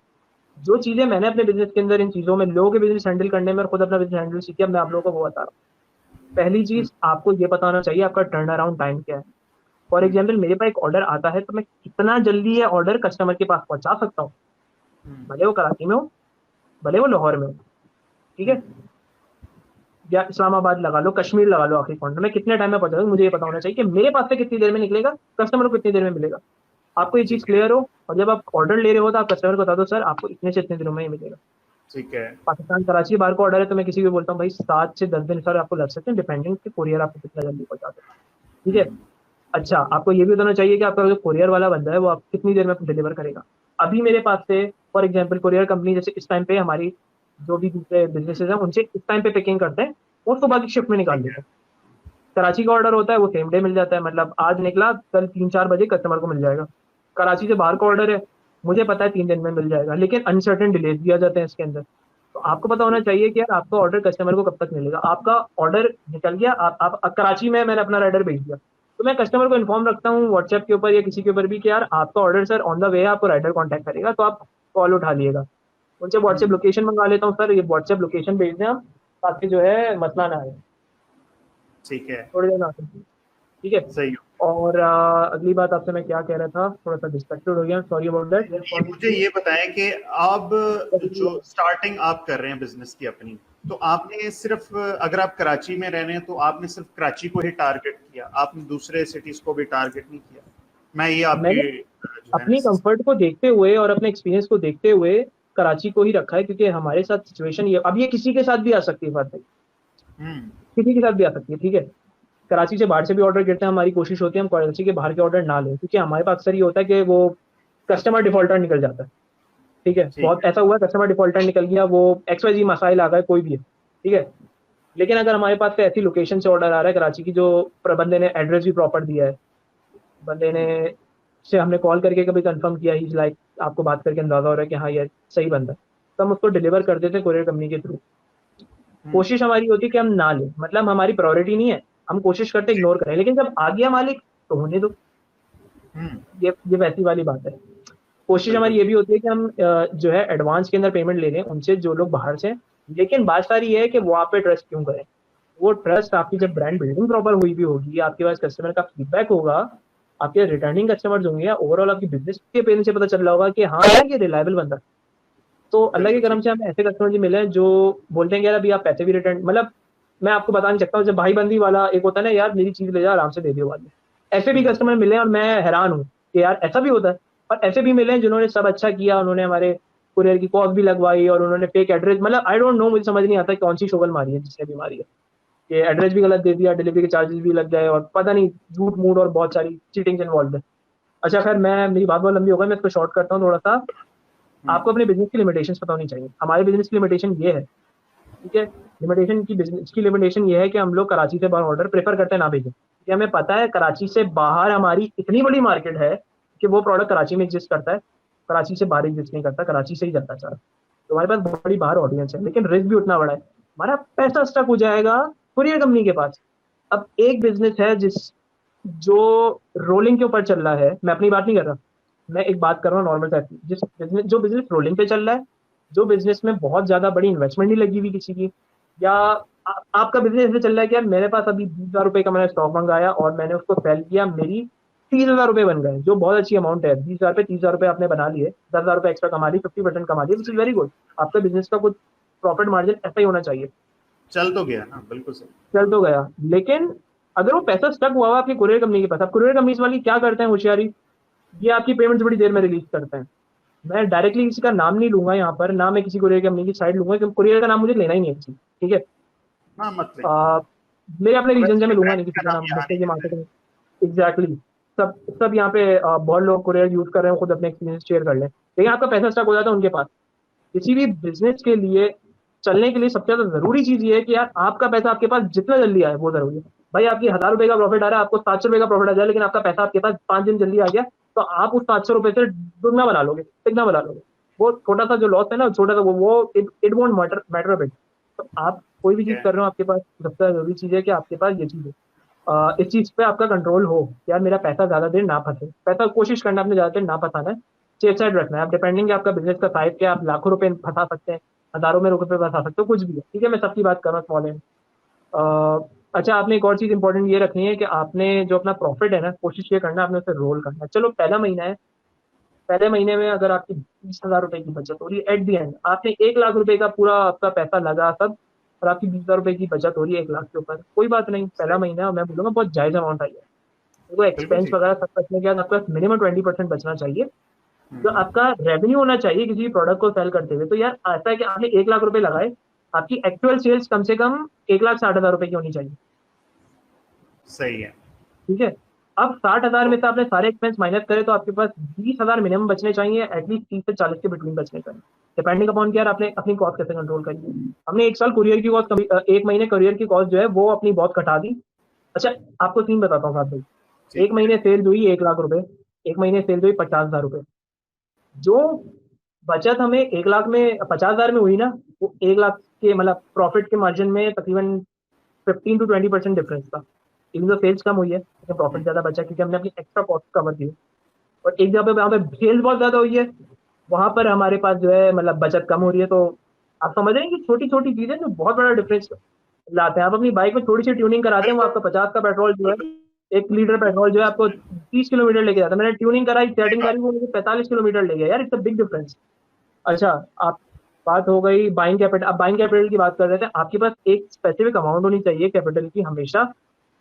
[SPEAKER 3] जो चीजें मैंने अपने बिजनेस के अंदर इन चीजों में, लोगों के बिजनेस हैंडल करने में और खुद अपना बिजनेस हैंडल सीखी, अब मैं आप लोगों को वो बता रहा हूँ। पहली चीज आपको ये पता होना चाहिए आपका टर्न अराउंड टाइम क्या है। फॉर एग्जाम्पल मेरे पास एक ऑर्डर आता है तो मैं कितना जल्दी ये ऑर्डर कस्टमर के पास पहुंचा सकता हूँ, भले वो कराची में हो, भले वो लाहौर में हो, ठीक है, या इस्लामाबाद लगा लो, कश्मीर लगा लो, आखिरी पॉइंट में कितने टाइम में पहुंचा दूँ, मुझे ये पता होना चाहिए कि मेरे पास से कितनी देर में निकलेगा, कस्टमर को कितनी देर में मिलेगा। आपको ये चीज क्लियर हो, और जब आप ऑर्डर ले रहे हो तो आप कस्टमर को बता दो सर आपको इतने से इतने दिनों में ही मिलेगा।
[SPEAKER 2] ठीक है।
[SPEAKER 3] पाकिस्तान कराची बाहर का ऑर्डर है तो मैं किसी को बोलता हूँ भाई 7 से 10 दिन सर आपको लग सकते हैं, डिपेंडिंग कि कोरियर आपको कितना जल्दी पहुंचा दे, ठीक है। अच्छा, आपको ये भी बताना चाहिए कि आपका जो कोरियर वाला बंदा है वो आप कितनी देर में डिलीवर करेगा। अभी मेरे पास से फॉर एग्जाम्पल कोरियर कंपनी जैसे इस टाइम पे हमारी जो भी दूसरे बिजनेसेस हैं उनसे इस टाइम पे पैकिंग करते हैं, वो सुबह की शिफ्ट में निकाल देते हैं। कराची का ऑर्डर होता है वो सेम डे मिल जाता है, मतलब आज निकला कल 3-4 बजे कस्टमर को मिल जाएगा। कराची से बाहर का ऑर्डर है, मुझे पता है 3 दिन में मिल जाएगा, लेकिन अनसर्टेन डिलेज दिया जाते हैं इसके अंदर। तो आपको पता होना चाहिए कि यार आपका ऑर्डर कस्टमर को कब तक मिलेगा। आपका ऑर्डर निकल गया, आप कराची में, मैंने अपना राइडर भेज दिया, तो मैं कस्टमर को इन्फॉर्म रखता हूँ व्हाट्सएप के ऊपर या किसी के ऊपर भी कि यार आपका order sir on the way है, आपको राइडर कॉन्टैक्ट करेगा, तो आप कॉल उठा लिएगा। उनसे व्हाट्सएप लोकेशन मंगा लेता हूँ, सर ये व्हाट्सएप लोकेशन भेज दें आप, ताकि जो है मसला ना आए,
[SPEAKER 2] ठीक है,
[SPEAKER 3] थोड़ी देर में आते हैं, ठीक है।
[SPEAKER 2] सही।
[SPEAKER 3] और अगली बात आपसे मैं क्या कह रहा था, थोड़ा सा डिस्ट्रैक्टेड हो गया, सॉरी अबाउट दैट।
[SPEAKER 2] मुझे ये बताएं कि अब जो स्टार्टिंग आप कर रहे हैं बिजनेस की अपनी, तो आपने सिर्फ, अगर आप कराची में रह रहे हैं तो आपने सिर्फ कराची को ही टारगेट किया, आपने दूसरे सिटीज को भी टारगेट नहीं किया? मैं ये आपकी
[SPEAKER 3] अपनी कंफर्ट को देखते हुए और अपने एक्सपीरियंस को देखते हुए कराची को ही रखा है, क्योंकि हमारे साथ सिचुएशन ये, अब ये किसी के साथ भी आ सकती है बात है, किसी के साथ भी आ सकती है, ठीक है। कराची से बाहर से भी ऑर्डर गिरते हैं, हमारी कोशिश होती है हम कराची के बाहर के ऑर्डर ना लें, क्योंकि हमारे पास अक्सर ये होता है कि वो कस्टमर डिफॉल्टर निकल जाता है, ठीक है। बहुत ऐसा हुआ कस्टमर डिफॉल्टर निकल गया, वो XYZ मसाइल आ गए, कोई भी है, ठीक है। लेकिन अगर हमारे पास ऐसी लोकेशन से ऑर्डर आ रहा है कराची की, जो बंदे ने एड्रेस भी प्रॉपर दिया है, बंदे ने से हमने कॉल करके कभी कंफर्म किया, ही लाइक आपको बात करके अंदाजा हो रहा है कि हाँ ये सही बंदा है, तो हम उसको डिलीवर कर देते हैं कोरियर कंपनी के थ्रू। कोशिश हमारी होती है कि हम ना लें, मतलब हमारी प्रायोरिटी नहीं है, हम कोशिश करते इग्नोर करें, लेकिन जब आ गया मालिक तो होने दो, ये वैसी वाली बात है। कोशिश हमारी ये भी होती है कि हम जो है एडवांस के अंदर पेमेंट ले लें उनसे, जो लोग बाहर से, लेकिन बात सारी ये है कि वो आप पे ट्रस्ट क्यों करें। वो ट्रस्ट आपकी जब ब्रांड बिल्डिंग प्रॉपर हुई भी होगी, आपके पास कस्टमर का फीडबैक होगा, आपके रिटर्निंग कस्टमर्स होंगे, या ओवरऑल आपकी बिजनेस के पेन से पता चल रहा होगा कि हाँ यार ये रिलायबल बंदा। तो अल्लाह के करम से हमें ऐसे कस्टमर जी मिले हैं जो बोलते हैं कि यार अभी आप पैसे भी रिटर्न, मतलब मैं आपको बता नहीं सकता हूँ, जब भाई बंदी वाला एक होता है ना, यार मेरी चीज ले जा आराम से दे दियो वाले, ऐसे भी कस्टमर मिले और मैं हैरान हूँ कि यार ऐसा भी होता है। और ऐसे भी मिले जिन्होंने सब अच्छा किया, उन्होंने हमारे कुरियर की कॉस्ट भी लगवाई, और उन्होंने फेक एड्रेस, मतलब आई डोंट नो, मुझे समझ नहीं आता कौन सी शोगल मारी है जिसने भी मारी है, कि एड्रेस भी गलत दे दिया, डिलीवरी के चार्जेस भी लग गए, और पता नहीं झूठ मूठ और बहुत सारी चीटिंग इन्वॉल्व है। अच्छा खैर, मैं मेरी बात बहुत लंबी हो गई, मैं इसको शॉर्ट करता हूँ थोड़ा सा। आपको अपने बिजनेस की लिमिटेशंस पता होनी चाहिए। हमारे बिजनेस की लिमिटेशन ये है, ठीक है, लिमिटेशन की बिजनेस की लिमिटेशन ये है कि हम लोग कराची से बाहर ऑर्डर प्रेफर करते हैं ना भेजें, क्योंकि हमें पता है कराची से बाहर हमारी इतनी बड़ी मार्केट है कि वो प्रोडक्ट कराची में एग्जिस्ट करता है, कराची से बाहर एग्जिस्ट नहीं करता, कराची से ही चलता है सारा। तो हमारे पास बहुत बड़ी बाहर ऑडियंस है, लेकिन रिस्क भी उतना बड़ा है। हमारा पैसा स्टक हो जाएगा कुरियर कंपनी के पास। अब एक बिजनेस है जो रोलिंग के ऊपर चल रहा है, मैं अपनी बात नहीं कर रहा, मैं एक बात कर रहा हूँ नॉर्मल टाइप की, जो बिजनेस रोलिंग पे चल रहा है, जो बिजनेस में बहुत ज्यादा बड़ी इन्वेस्टमेंट नहीं लगी हुई किसी की, या आपका बिजनेस ऐसे चल रहा है कि यार मेरे पास अभी 20,000 रुपए का मैंने स्टॉक मंगाया और मैंने उसको सेल किया, मेरी 30,000 रुपए बन गए, जो बहुत अच्छी अमाउंट है। 20,000 पे 30,000 रुपए आपने बना लिए, 10,000 रुपए एक्स्ट्रा कमा लिए, 50% कमा लिए, विच इज वेरी गुड। आपका बिजनेस का कुछ प्रॉफिट मार्जिन ऐसा ही होना चाहिए,
[SPEAKER 2] चल तो गया ना, बिल्कुल सही।
[SPEAKER 3] चल तो गया। लेकिन अगर वो पैसा स्टक हुआ हुआ आपकी कुरियर कंपनी के पास, अब कुरियर कंपनीज वाली क्या करते हैं होशियारी, ये आपकी पेमेंट्स बड़ी देर में रिलीज करते हैं। मैं डायरेक्टली किसी का नाम नहीं लूंगा यहाँ पर, ना मैं किसी कुरियर कंपनी की साइड लूंगा, क्योंकि कुरियर का नाम मुझे लेना ही नहीं है किसी, ठीक है।
[SPEAKER 2] हाँ मत ले।
[SPEAKER 3] आ, मेरे अपने रीजन से
[SPEAKER 2] वैसे भी
[SPEAKER 3] मैं लूंगा
[SPEAKER 2] ब्रांड
[SPEAKER 3] नहीं
[SPEAKER 2] का
[SPEAKER 3] किसी का
[SPEAKER 2] नाम
[SPEAKER 3] नाम,
[SPEAKER 2] यहाँ
[SPEAKER 3] जिससे
[SPEAKER 2] नहीं
[SPEAKER 3] कि
[SPEAKER 2] लेते हैं।
[SPEAKER 3] मार्केटिंग। एग्जैक्टली। सब यहाँ पे बहुत लोग कुरियर यूज कर रहे हैं, खुद अपने एक्सपीरियंस शेयर कर लें, लेकिन आपका पैसा स्टक हो जाता है उनके पास। किसी भी बिजनेस के लिए चलने के लिए सबसे ज्यादा जरूरी चीज ये है कि यार आपका पैसा आपके पास जितना जल्दी आए वो जरूरी है। भाई आपकी 1,000 रुपए का प्रॉफिट आ रहा है, आपको 700 रुपए का प्रॉफिट आ जाए, लेकिन आपका पैसा आपके पास 5 दिन जल्दी आ गया, तो आप उस 700 रुपए से दुगना बना लोगे, तिगना बना लोगे। वो छोटा सा जो लॉस है ना, छोटा सा वो इट वोंट मैटर बिट। तो आप कोई भी
[SPEAKER 2] ठीक
[SPEAKER 3] चीज
[SPEAKER 2] है।
[SPEAKER 3] कर रहे हो, आपके पास सबसे ज्यादा जरूरी चीज है कि आपके पास ये चीज है, इस चीज पे आपका कंट्रोल हो। यार मेरा पैसा ज्यादा देर ना फंसे, पैसा कोशिश करना आपने ज्यादा देर ना फंसाना है, सेफ साइड रखना है। आप डिपेंडिंग है आपका बिजनेस का साइज क्या है, आप लाखों रुपए फंसा सकते हैं, हजारों में रुपए फंसा सकते हो, कुछ भी है, ठीक है। मैं सबकी बात कर रहा हूँ स्मॉल एंड। अच्छा, आपने एक और चीज इंपॉर्टेंट ये रखनी है कि आपने जो अपना प्रॉफिट है ना, कोशिश ये करना है आपने उसे रोल करना है। चलो पहला महीना है, पहले महीने में अगर आपकी 20,000 रुपए की बचत हो रही है, एट दी एंड आपने 1 लाख रुपए का पूरा आपका पैसा लगा सब, और आपकी 20,000 रुपए की बचत हो रही है 1 लाख के ऊपर, कोई बात नहीं, पहला
[SPEAKER 2] सही।
[SPEAKER 3] महीना है और मैं बोलूंगा बहुत जायज अमाउंट आई है। देखो
[SPEAKER 2] बिल्कुल
[SPEAKER 3] एक्सपेंस
[SPEAKER 2] ठीक।
[SPEAKER 3] वगैरह सब बचने के बाद आपका मिनिमम 20% बचना चाहिए, जो
[SPEAKER 2] हम्म।
[SPEAKER 3] आपका रेवेन्यू होना चाहिए किसी भी प्रोडक्ट को सेल करते हुए। तो यार ऐसा है कि आपने 1 लाख रुपए लगाए, आपकी एक्चुअल सेल्स कम से कम 1,60,000 रुपए की होनी चाहिए,
[SPEAKER 2] सही है।
[SPEAKER 3] ठीक है। अब 60,000 में
[SPEAKER 2] तो
[SPEAKER 3] से आपने सारे एक्सपेंस माइनस करे तो आपके पास 20,000 मिनिमम बचने चाहिए, एटलीस्ट 30 से 40 के बिटवीन बचने चाहिए, डिपेंडिंग अपॉन कि यार आपने अपनी कॉस्ट कैसे कंट्रोल करी है। हमने 1 साल कुरियर की कॉस्ट, 1 महीने कुरियर की कॉस्ट जो है वो अपनी बहुत घटा दी। अच्छा, आपको सीन बताता हूँ साथ भाई।
[SPEAKER 2] ठीक
[SPEAKER 3] एक
[SPEAKER 2] है।
[SPEAKER 3] महीने सेल हुई 1 लाख रुपए, एक महीने सेल हुई 50,000 रुपए, जो बचत हमें 1 लाख में 50,000 में हुई ना, वो 1 लाख के मतलब प्रॉफिट के मार्जिन में तकरीबन 15 to 20% डिफरेंस था। इवन तो सेल्स कम हुई है लेकिन प्रॉफिट ज्यादा बचा, क्योंकि हमने अपनी एक्स्ट्रा कॉस्ट कवर की है। और एक जगह पे वहाँ पे सेल्स बहुत ज्यादा हुई है, वहां पर हमारे पास जो है मतलब बचत कम हो रही है। तो आप समझ रहे हैं कि छोटी छोटी चीजें जो बहुत बड़ा डिफरेंस लाते हैं। आप अपनी बाइक में थोड़ी सी ट्यूनिंग कराते हैं, वो आपका 50 का पेट्रोल जो है, 1 लीटर पेट्रोल जो है आपको 30 किलोमीटर लेके जाता है। मैंने ट्यूनिंग कराई,
[SPEAKER 2] सही
[SPEAKER 3] सेटिंग
[SPEAKER 2] बात।
[SPEAKER 3] करी, वो मुझे 45 किलोमीटर ले गया यार, इट्स अ बिग डिफरेंस। अच्छा, आप बात हो गई बाइंग कैपिटल। अब बाइंग कैपिटल की बात कर रहे थे, आपके पास एक स्पेसिफिक अमाउंट होनी चाहिए कैपिटल की हमेशा,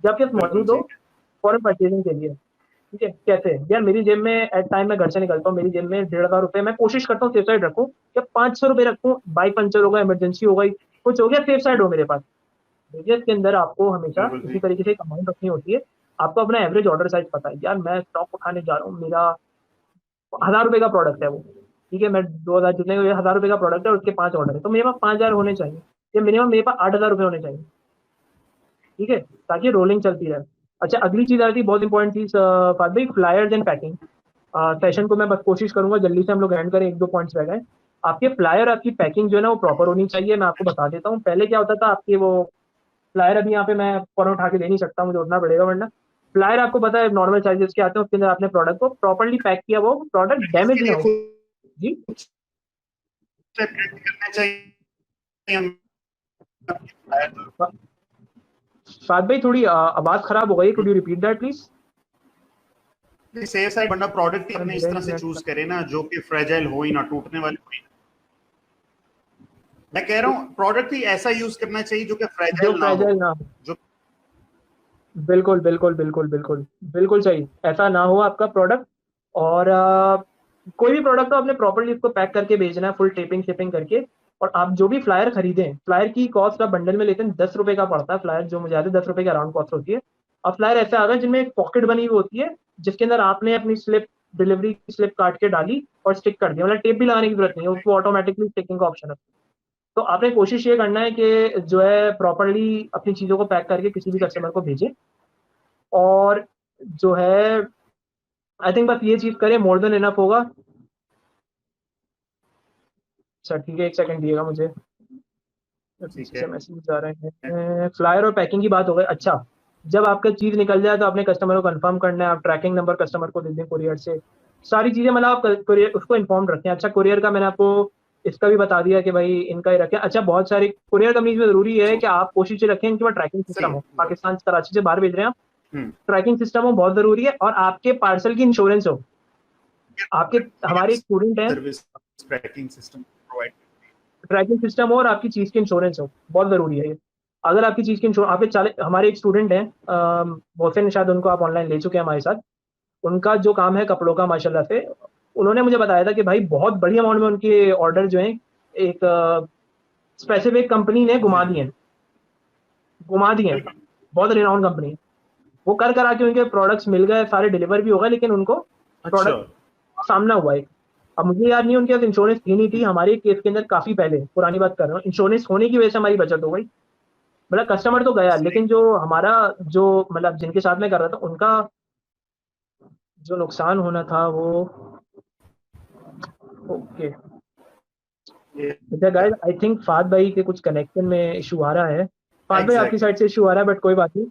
[SPEAKER 3] जो आपके पास
[SPEAKER 2] बिल्कुल
[SPEAKER 3] मौजूद हो
[SPEAKER 2] ठीक है।
[SPEAKER 3] फॉरन परचेजिंग के लिए, ठीक है। कैसे यार, मेरी जेब में एट टाइम मैं घर से निकलता हूँ, मेरी जेब में 1,500 रुपए, मैं कोशिश करता हूँ सेफ साइड रखूँ, या 500 रुपए रखूँ, बाइक पंचर हो गया, इमरजेंसी हो गई, कुछ हो गया, सेफ साइड हो मेरे पास। बिजनेस के अंदर आपको हमेशा
[SPEAKER 2] बिल्कुल
[SPEAKER 3] इसी
[SPEAKER 2] ठीक।
[SPEAKER 3] तरीके से एक अमाउंट रखनी होती है। आपको अपना एवरेज ऑर्डर साइज पता है, यार मैं स्टॉक उठाने जा रहा हूँ, मेरा 1,000 रुपए का प्रोडक्ट है वो, ठीक है, मैं 2,000 जितने 1,000 रुपए का प्रोडक्ट है उसके 5 ऑर्डर है, तो मेरे पास 5,000 होने चाहिए, या मिनिमम मेरे पास 8,000 रुपए होने चाहिए, ठीक है, ताकि रोलिंग चलती रहे। अच्छा, अगली चीज आती है बहुत इंपॉर्टेंट चीज, फाद भाई, फ्लायर्स एंड पैकिंग। सेशन को मैं बस कोशिश करूंगा जल्दी से हम लोग एंड करें, 1 2 पॉइंट्स रह गए। आपके फ्लायर, आपकी पैकिंग जो है ना वो प्रॉपर होनी चाहिए। मैं आपको बता देता हूँ पहले क्या होता था, आपके वो फ्लायर, अभी यहाँ पे मैं फौरन उठा के दे नहीं सकता, मुझे उठना पड़ेगा वरना। फ्लायर आपको पता है नॉर्मल साइजेस के आते हैं, उसके अंदर आपने प्रोडक्ट को प्रॉपरली पैक किया, वो प्रोडक्ट डैमेज
[SPEAKER 2] इसके
[SPEAKER 3] ना
[SPEAKER 2] लिए
[SPEAKER 3] हो।
[SPEAKER 2] खुद
[SPEAKER 3] जी
[SPEAKER 2] से प्रिंट करना चाहिए हमें।
[SPEAKER 3] फा- फाद भाई, थोड़ी आवाज खराब हो गई, could you repeat that please.
[SPEAKER 2] Safe side बनना, प्रोडक्ट ही अपने इस
[SPEAKER 3] मेरा
[SPEAKER 2] तरह से
[SPEAKER 3] इंटरनेट,
[SPEAKER 2] चूज करे ना जो कि फ्रेजाइल हो ही ना, टूटने वाले हो ही ना। मैं कह रहा हूँ प्रोडक्ट ही ऐसा यूज करना चाहिए जो कि
[SPEAKER 3] जो
[SPEAKER 2] फ्रेजाइल ना हो।
[SPEAKER 3] फ्रेजाइल ना हो।
[SPEAKER 2] जो
[SPEAKER 3] बिल्कुल बिल्कुल बिल्कुल बिल्कुल बिल्कुल सही, ऐसा ना हो आपका प्रोडक्ट। और कोई भी प्रोडक्ट हो आपने प्रॉपरली उसको पैक करके भेजना है, फुल टेपिंग शेपिंग करके। और आप जो भी फ्लायर खरीदें, फ्लायर की कॉस्ट आप बंडल में लेते हैं 10 रुपए का पड़ता है फ्लायर, जो मुझे याद है 10 रुपए की अराउंड कॉस्ट होती है। अब फ्लायर ऐसा आ गया जिनमें एक पॉकेट बनी हुई होती है जिसके अंदर आपने अपनी स्लिप, डिलीवरी की स्लिप काट के डाली और स्टिक कर दिया, मतलब टेप भी लगाने की जरूरत नहीं है, उसको ऑटोमेटिकली स्टिकिंग का ऑप्शन है। तो आपने कोशिश ये करना है कि जो है प्रॉपरली अपनी चीज़ों को पैक करके किसी भी
[SPEAKER 2] ठीक है।
[SPEAKER 3] कस्टमर को भेजें, और जो है आई थिंक बस ये चीज़ करें, मोर देन इनफ होगा। अच्छा ठीक है, एक सेकंड दिएगा मुझे,
[SPEAKER 2] ठीक
[SPEAKER 3] पीछे
[SPEAKER 2] है।
[SPEAKER 3] से मैसेज आ रहे हैं। फ्लायर और पैकिंग की बात हो गई। अच्छा, जब आपका चीज़ निकल जाए तो आपने कस्टमर को कंफर्म करना है, आप ट्रैकिंग नंबर कस्टमर को दे दें कुरियर से, सारी चीज़ें, मतलब आप कुरियर उसको इन्फॉर्म रखें। अच्छा, कुरियर का मैंने आपको इसका भी बता दिया कि भाई इनका ही रखें। अच्छा, बहुत सारी कुरियर कंपनीज में ज़रूरी है कि आप कोशिश ये रखें इनके पास ट्रैकिंग
[SPEAKER 2] सही
[SPEAKER 3] सिस्टम
[SPEAKER 2] है।
[SPEAKER 3] हो। पाकिस्तान से, कराची से बाहर भेज रहे हैं आप,
[SPEAKER 2] हम्म।
[SPEAKER 3] ट्रैकिंग सिस्टम हो बहुत ज़रूरी है, और आपके पार्सल की इंश्योरेंस हो। आपके, हमारे एक स्टूडेंट हैं,
[SPEAKER 2] service tracking system provide.
[SPEAKER 3] Tracking system हो और आपकी चीज़ की इंश्योरेंस हो, बहुत ज़रूरी है ये। अगर आपकी चीज़ की इंश्योरेंस, आपके हमारे एक स्टूडेंट हैं, मोहसिन, शायद उनको आप ऑनलाइन ले चुके हैं हमारे साथ, उनका जो काम है कपड़ों का माशाल्लाह से, उन्होंने मुझे बताया था कि भाई बहुत बड़ी अमाउंट में उनके ऑर्डर जो हैं एक स्पेसिफिक कंपनी ने घुमा दिए हैं, बहुत रिनाउंड कंपनी है। वो कर करा के उनके प्रोडक्ट्स मिल गए, सारे डिलीवर भी हो गए, लेकिन उनको
[SPEAKER 2] अच्छा।
[SPEAKER 3] प्रोडक्ट सामना हुआ है। अब मुझे याद नहीं उनके पास इंश्योरेंस थी नहीं थी, हमारे केस के अंदर काफी पहले, पुरानी बात कर रहा हूँ, इंश्योरेंस होने की वजह से हमारी बचत हो गई। मतलब कस्टमर तो गया,
[SPEAKER 2] सही।
[SPEAKER 3] लेकिन जो हमारा, जो मतलब जिनके साथ में कर रहा था, उनका जो नुकसान होना था वो, ओके। अच्छा गाइस, आई थिंक फाद भाई के कुछ कनेक्शन में इशू आ रहा है। फाद भाई आपकी
[SPEAKER 2] एग्जैक्टली।
[SPEAKER 3] साइड से इशू आ रहा है, बट कोई बात नहीं।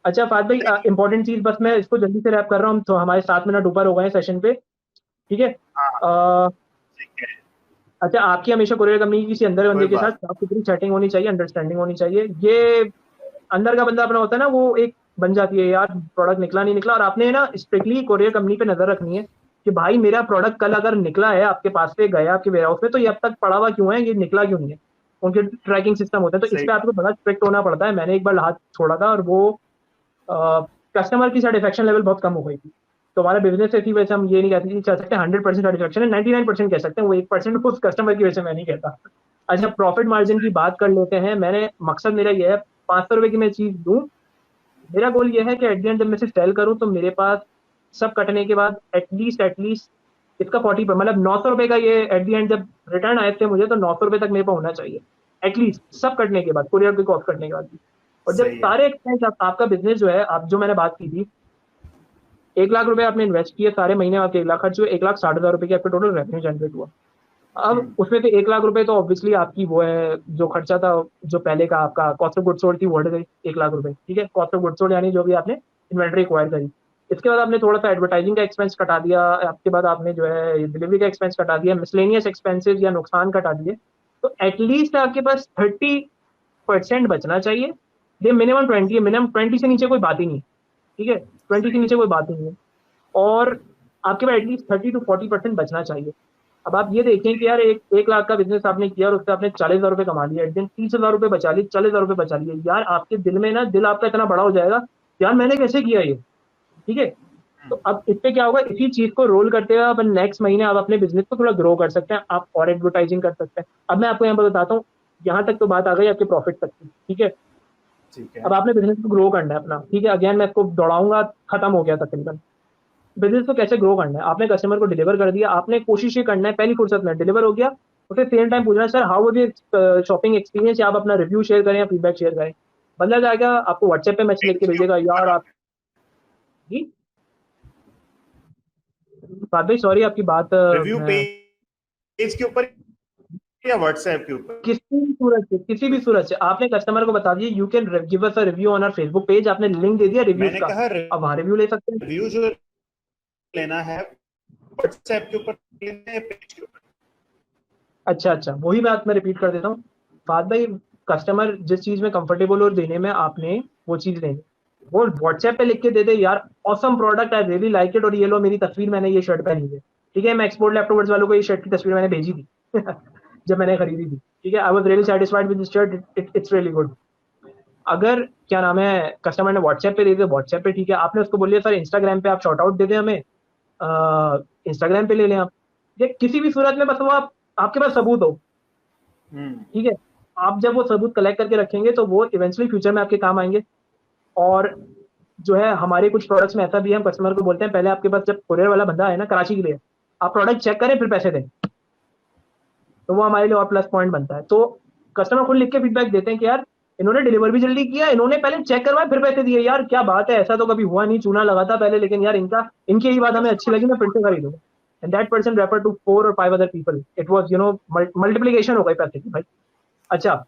[SPEAKER 3] अच्छा फाद भाई, इंपॉर्टेंट चीज बस, मैं इसको जल्दी से रैप कर रहा हूँ, तो हमारे 7 मिनट ऊपर हो गए हैं सेशन पे, ठीक है।
[SPEAKER 2] हाँ।
[SPEAKER 3] अ,
[SPEAKER 2] ठीक है।
[SPEAKER 3] अच्छा, आपकी हमेशा कुरियर कंपनी किसी अंदर
[SPEAKER 2] कोई
[SPEAKER 3] बंदे के साथ
[SPEAKER 2] बात।
[SPEAKER 3] साफ सुथरी सेटिंग होनी चाहिए, अंडरस्टैंडिंग होनी चाहिए। ये अंदर का बंदा अपना होता है ना, वो एक बन जाती है यार, प्रोडक्ट निकला नहीं निकला, और आपने ना स्ट्रिक्टली कुरियर कंपनी पे नजर रखनी है कि भाई मेरा प्रोडक्ट कल अगर निकला है आपके पास से, गया आपके वेयर हाउस में, तो ये अब तक पड़ा हुआ क्यों है, ये निकला क्यों नहीं है। उनके ट्रैकिंग सिस्टम होते हैं, तो इस
[SPEAKER 2] सही।
[SPEAKER 3] पे आपको बड़ा स्ट्रिक्ट होना पड़ता है। मैंने एक बार हाथ छोड़ा था, और वो कस्टमर की सेटिस्फेक्शन लेवल बहुत कम हो गई थी। तो हमारा बिजनेस ऐसी वजह से हम ये नहीं कह सकते 100% सेटिस्फेक्शन है, 99% कह सकते हैं, वो 1% उस कस्टमर की वजह से मैं नहीं कहता। अच्छा, प्रॉफिट मार्जिन की बात कर लेते हैं। मैंने, मकसद मेरा ये है, 500 रुपए की मैं चीज दूं, मेरा गोल ये है कि एट द एंड जब मैं इसे सेल करूं तो मेरे पास सब कटने के बाद एटलीस्ट इसका 40 पर, मतलब 900 रुपए का ये एट द एंड जब रिटर्न आए थे मुझे, तो 900 रुपए तक मेरे पास होना चाहिए एटलीस्ट, सब कटने के बाद, कुरियर की कॉस्ट कटने के बाद भी। और जब
[SPEAKER 2] सही है।
[SPEAKER 3] सारे एक्सपेंस, आपका बिजनेस जो है, आप जो मैंने बात की थी, 1 लाख रुपए आपने इन्वेस्ट किए, सारे महीने आपके 1 लाख खर्च हुए, 1,60,000 रुपए की आपके टोटल रेवेन्यू जनरेट हुआ। अब
[SPEAKER 2] हम्म।
[SPEAKER 3] उसमें से 1 लाख रुपए तो ऑब्वियसली आपकी वो है, जो खर्चा था, जो पहले का आपका कॉस्ट ऑफ गुड सोल्ड थी, वो हट गई 1 लाख रुपए, ठीक है। कॉस्ट ऑफ गुड सोल्ड यानी जो भी आपने इन्वेंट्री एक्वायर करी। इसके बाद आपने थोड़ा सा एडवर्टाइजिंग का एक्सपेंस कटा दिया, आपके बाद आपने जो है डिलीवरी का एक्सपेंस कटा दिया, मिसलेनियस एक्सपेंसेस या नुकसान कटा दिए, तो एटलीस्ट आपके पास 30% बचना चाहिए। ये मिनिमम 20 है, मिनिमम 20 से नीचे कोई बात ही नहीं, ठीक है, 20 से नीचे कोई बात ही नहीं है। और आपके पास एटलीस्ट 30 to 40% बचना चाहिए। अब आप ये देखें कि यार 1 लाख का बिजनेस आपने किया और उससे आपने 40,000 रुपये कमा लिया, एक दिन 30,000 रुपये बचा लिए, 40,000 रुपये बचा लिए, यार आपके दिल में ना, दिल आपका इतना बड़ा हो जाएगा, यार मैंने कैसे किया ये, ठीक है। तो अब इस पे क्या होगा, इसी चीज को रोल करते हुए आप नेक्स्ट महीने आप अपने बिजनेस को थोड़ा ग्रो कर सकते हैं, आप और एडवर्टाइजिंग कर सकते हैं। अब मैं आपको यहाँ पर बताता हूँ, यहाँ तक तो बात आ गई आपके प्रॉफिट तक की, ठीक है।
[SPEAKER 2] ठीक है।
[SPEAKER 3] अब आपने बिजनेस को ग्रो करना है अपना, ठीक है, अगेन मैं इसको दौड़ाऊंगा, खत्म हो गया तकरीबन। बिजनेस को कैसे ग्रो करना है, आपने कस्टमर को डिलीवर कर दिया, आपने कोशिश ये करना है पहली फुर्सत में डिलीवर हो गया, उसे सेम टाइम पूछना है sir how was your shopping experience, या आप अपना रिव्यू शेयर करें या फीडबैक शेयर करें। बंदा जाएगा आपको व्हाट्सएप पे मैसेज लिख के
[SPEAKER 2] पेज के
[SPEAKER 3] भेजेगा, यार
[SPEAKER 2] ऊपर।
[SPEAKER 3] आप, जी बात भाई, सॉरी आपकी बात
[SPEAKER 2] रिव्यू
[SPEAKER 3] मैं,
[SPEAKER 2] पेज के ऊपर या व्हाट्सएप के ऊपर?
[SPEAKER 3] किसी भी सूरत से आपने कस्टमर को बता दिया you can give us a review on our Facebook page, आपने लिंक दे दिया रिव्यूज
[SPEAKER 2] मैंने
[SPEAKER 3] का,
[SPEAKER 2] कहा
[SPEAKER 3] अब वहाँ रिव्यू ले सकते हैं।
[SPEAKER 2] रिव्यू जो लेना है व्हाट्सएप के ऊपर लेना है, पेज के ऊपर?
[SPEAKER 3] अच्छा अच्छा, वही बात मैं रिपीट कर देता हूँ। फाद भाई, कस्टमर जिस चीज में कंफर्टेबल और देने में, आपने वो चीज लेनी, वो व्हाट्सएप पे लिख के दे दे, यार awesome product, I really like it, और ये लो मेरी तस्वीर, मैंने ये शर्ट पहनी है, ठीक है। मैं एक्सपोर्ट लैपटॉप्स वालों को ये शर्ट की तस्वीर मैंने भेजी थी जब मैंने खरीदी थी, ठीक है। I was really satisfied with this shirt, it's really good. अगर क्या नाम है, कस्टमर ने व्हाट्सएप पे दे दिया, व्हाट्सएप पे ठीक है, आपने उसको बोलिए सर इंस्टाग्राम पे आप शॉर्ट आउट दे दें हमें, इंस्टाग्राम पे ले लें आप, ये किसी भी सूरत में, बस वो आप, आपके पास सबूत हो, ठीक है। आप जब वो सबूत कलेक्ट करके रखेंगे तो वो इवेंचुअली फ्यूचर में आपके काम आएंगे। और जो है हमारे कुछ प्रोडक्ट्स में ऐसा भी है, हम कस्टमर को बोलते हैं पहले आपके पास जब कुरियर वाला बंदा आए ना कराची के लिए, आप प्रोडक्ट चेक करें फिर पैसे दें, तो वो हमारे लिए और प्लस पॉइंट बनता है। तो कस्टमर खुद लिख के फीडबैक देते हैं कि यार इन्होंने डिलीवर भी जल्दी किया, इन्होंने पहले चेक करवाया फिर पैसे दिए, यार क्या बात है, ऐसा तो कभी हुआ नहीं, चूना लगा था पहले लेकिन यार इनकी यही बात हमें अच्छी लगी, मैं फिर से खरीदूंगा। And that person refer to 4 or 5 other people, it was multiplication हो गई पैसे की भाई। अच्छा,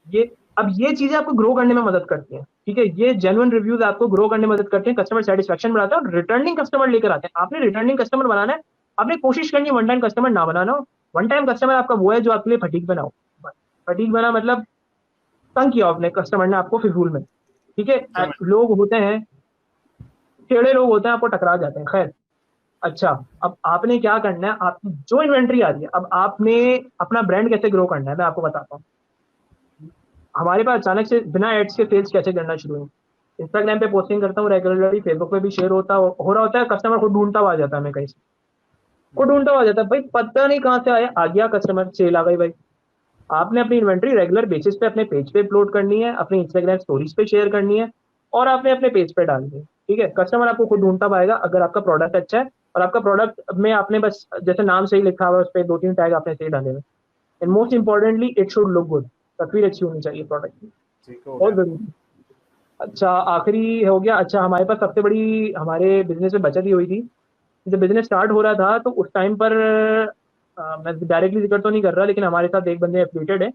[SPEAKER 3] ये अब ये चीजें आपको ग्रो करने में मदद करती हैं, ठीक है, ये जेन्युइन रिव्यूज आपको ग्रो करने में मदद करते हैं, कस्टमर सेटिस्फेक्शन बढ़ाते हैं और रिटर्निंग कस्टमर लेकर आते हैं। आपने रिटर्निंग कस्टमर बनाना है, आपने कोशिश करनी है वन टाइम कस्टमर ना बनाना हो। वन टाइम कस्टमर आपका वो है जो आपके लिए फटीक बना हो, फटीक बना मतलब तंग किया आपने कस्टमर ने आपको फिजूल में, ठीक है। लोग होते हैं, टेढ़े लोग होते हैं, आपको टकरा जाते हैं, खैर। अच्छा, अब आपने क्या करना है, आपकी जो इन्वेंट्री आ रही है, अब आपने अपना ब्रांड कैसे ग्रो करना है मैं आपको बताता हूँ। हमारे पास अचानक से बिना एड्स के सेल्स कैसे करना शुरू हुई। इंस्टाग्राम पे पोस्टिंग करता हूँ रेगुलरली, फेसबुक पे भी शेयर हो रहा होता है, कस्टमर खुद ढूंढता हुआ आ जाता है, मैं कहीं से खुद ढूंढता हुआ आ जाता है, भाई पता नहीं कहाँ से आया, आ गया कस्टमर, सेल आ गई भाई। आपने अपनी इन्वेंट्री रेगुलर बेसिस पे अपने पेज पे अपलोड करनी है, अपनी इंस्टाग्राम स्टोरीज पे शेयर करनी है और आपने अपने पेज पे डालनी है, ठीक है। कस्टमर आपको खुद ढूंढता पाएगा अगर आपका प्रोडक्ट अच्छा है और आपका प्रोडक्ट में आपने बस जैसे नाम से ही लिखा हुआ है, उस पर 2-3 टैग आपने सही डाले हुए। And most importantly it should look good, तस्वीर अच्छी होनी चाहिए प्रोडक्ट की,
[SPEAKER 2] ठीक हो
[SPEAKER 3] बहुत
[SPEAKER 2] गया।
[SPEAKER 3] जरूरी। अच्छा, आखिरी हो गया। अच्छा, हमारे पास सबसे बड़ी हमारे बिजनेस में बचत ही हुई थी, जब बिजनेस स्टार्ट हो रहा था तो उस टाइम पर मैं डायरेक्टली जिक्र तो नहीं कर रहा लेकिन हमारे साथ एक बंदे एफिलिएटेड है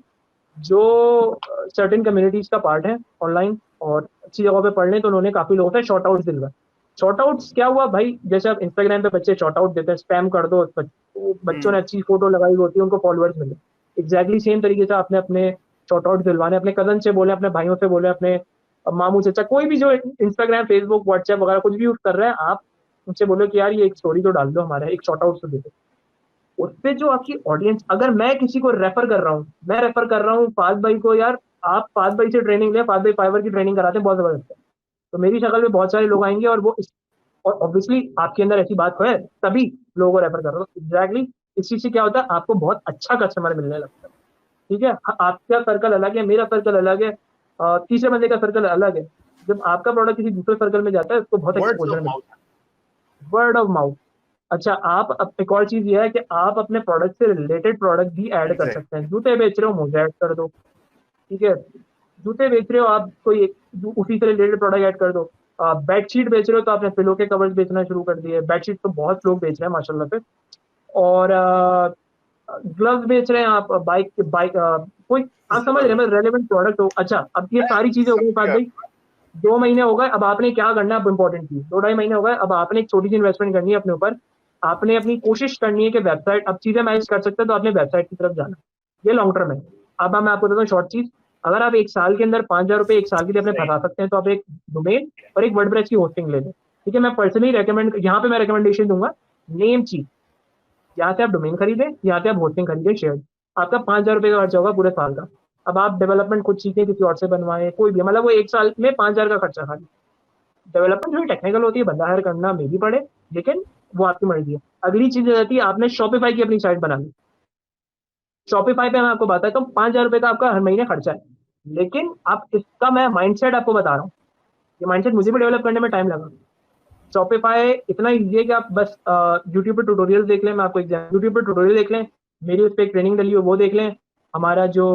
[SPEAKER 3] जो सर्टेन कम्युनिटीज का पार्ट है ऑनलाइन और अच्छी जगह पे पढ़ लें, तो उन्होंने काफी लोगों से शॉर्ट आउट दिलवाए। शॉर्ट आउट्स क्या हुआ भाई, जैसे आप इंस्टाग्राम पे बच्चे शॉर्ट आउट देते हैं, स्पैम कर दो, तो बच्चों ने अच्छी फोटो लगाई होती है, उनको फॉलोअर्स मिले। एग्जैक्टली सेम तरीके से आपने अपने शॉर्ट आउट दिलवाने, अपने कजन से बोले, अपने भाइयों से बोले, अपने मामू चाचा, कोई भी जो इंस्टाग्राम फेसबुक व्हाट्सएप वगैरह कुछ भी यूज कर रहे हैं, आप उनसे बोलो कि यार ये एक स्टोरी तो डाल दो, हमारा एक शॉर्ट आउट तो दे दो। उससे जो आपकी ऑडियंस, अगर मैं किसी को रेफर कर रहा हूँ, मैं रेफर कर रहा हूँ फाद भाई को, यार आप फाद भाई से ट्रेनिंग लें, फाद भाई फाइवर की ट्रेनिंग कराते हैं बहुत जबरदस्त है, तो मेरी शक्ल में बहुत सारे लोग आएंगे और और ऑब्वियसली आपके अंदर ऐसी बात है तभी लोगों को रेफर कर रहा हूँ। एग्जैक्टली इस चीज से क्या होता है, आपको बहुत अच्छा कस्टमर मिलने लगता है, ठीक है। आपका सर्कल अलग है, मेरा सर्कल अलग है, तीसरे बंदे का सर्कल अलग है। जब आपका प्रोडक्ट किसी दूसरे सर्कल में जाता है उसको बहुत
[SPEAKER 2] वर्ड्स
[SPEAKER 3] एक्सपोजर
[SPEAKER 2] ऑफ
[SPEAKER 3] मिलता
[SPEAKER 2] माउथ।
[SPEAKER 3] है, वर्ड ऑफ माउथ। अच्छा, एक और चीज ये है कि आप अपने प्रोडक्ट से रिलेटेड प्रोडक्ट भी ऐड कर
[SPEAKER 2] एग्जैक्ट।
[SPEAKER 3] सकते हैं। जूते बेच रहे हो, मोजे ऐड कर दो, ठीक है। जूते बेच रहे हो आप, कोई उसी से रिलेटेड प्रोडक्ट ऐड कर दो। बेडशीट बेच रहे हो तो आपने पिलो के कवर्स बेचना शुरू कर दिए, बेडशीट तो बहुत लोग बेच रहे हैं माशाल्लाह से। और ग्लव्स बेच रहे हैं आप, बाइक बाइक कोई, आप समझ रहे हैं, रेलेवेंट प्रोडक्ट हो। अच्छा, अब ये सारी चीजें हो गई बात भाई, 2 महीने हो गए, अब आपने क्या करना है, अब इंपॉर्टेंट चीज, 2-2.5 महीने हो गए, अब आपने एक छोटी सी इन्वेस्टमेंट करनी है अपने ऊपर। आपने अपनी कोशिश करनी है कि वेबसाइट, अब चीजें मैनेज कर सकते हैं तो आपने वेबसाइट की तरफ जाना है, ये लॉन्ग टर्म है। अब मैं आपको बताता हूँ शॉर्ट चीज, अगर आप एक साल के अंदर 5,000 रुपये एक साल के लिए अपने
[SPEAKER 2] सही।
[SPEAKER 3] फंसा सकते हैं तो आप एक डोमेन और एक वर्डप्रेस की होस्टिंग ले लें, ठीक है। मैं पर्सनली रेकमेंड, यहाँ पे मैं रिकमेंडेशन दूंगा, नेम चीज, यहाँ से आप डोमेन खरीदें, यहाँ से आप होस्टिंग खरीदें शेयर, आपका 5,000 रुपये का खर्चा होगा पूरे साल का। अब आप डेवलपमेंट खुद सीखें, किसी और से बनवाएं, कोई भी, मतलब वो एक साल में 5,000 का खर्चा खाली। डेवलपमेंट जो टेक्निकल होती है, बंदा हायर करना मे भी पड़े, लेकिन वो आपकी मर्जी है। अगली चीज रहती है, आपने शॉपिफाई की अपनी साइट बना ली। शॉपिफाई पे मैं आपको बताता हूँ, 5,000 रुपये का आपका हर महीने खर्चा है, लेकिन आप इसका, मैं माइंडसेट आपको बता रहा हूँ, ये माइंडसेट मुझे भी डेवलप करने में टाइम लगा। शॉपिफाई इतना ईजी है कि आप बस यूट्यूब पे ट्यूटोरियल देख लें, मैं आपको यूट्यूब पे ट्यूटोरियल देख लें, मेरी उस पर एक ट्रेनिंग डली है वो देख लें, हमारा जो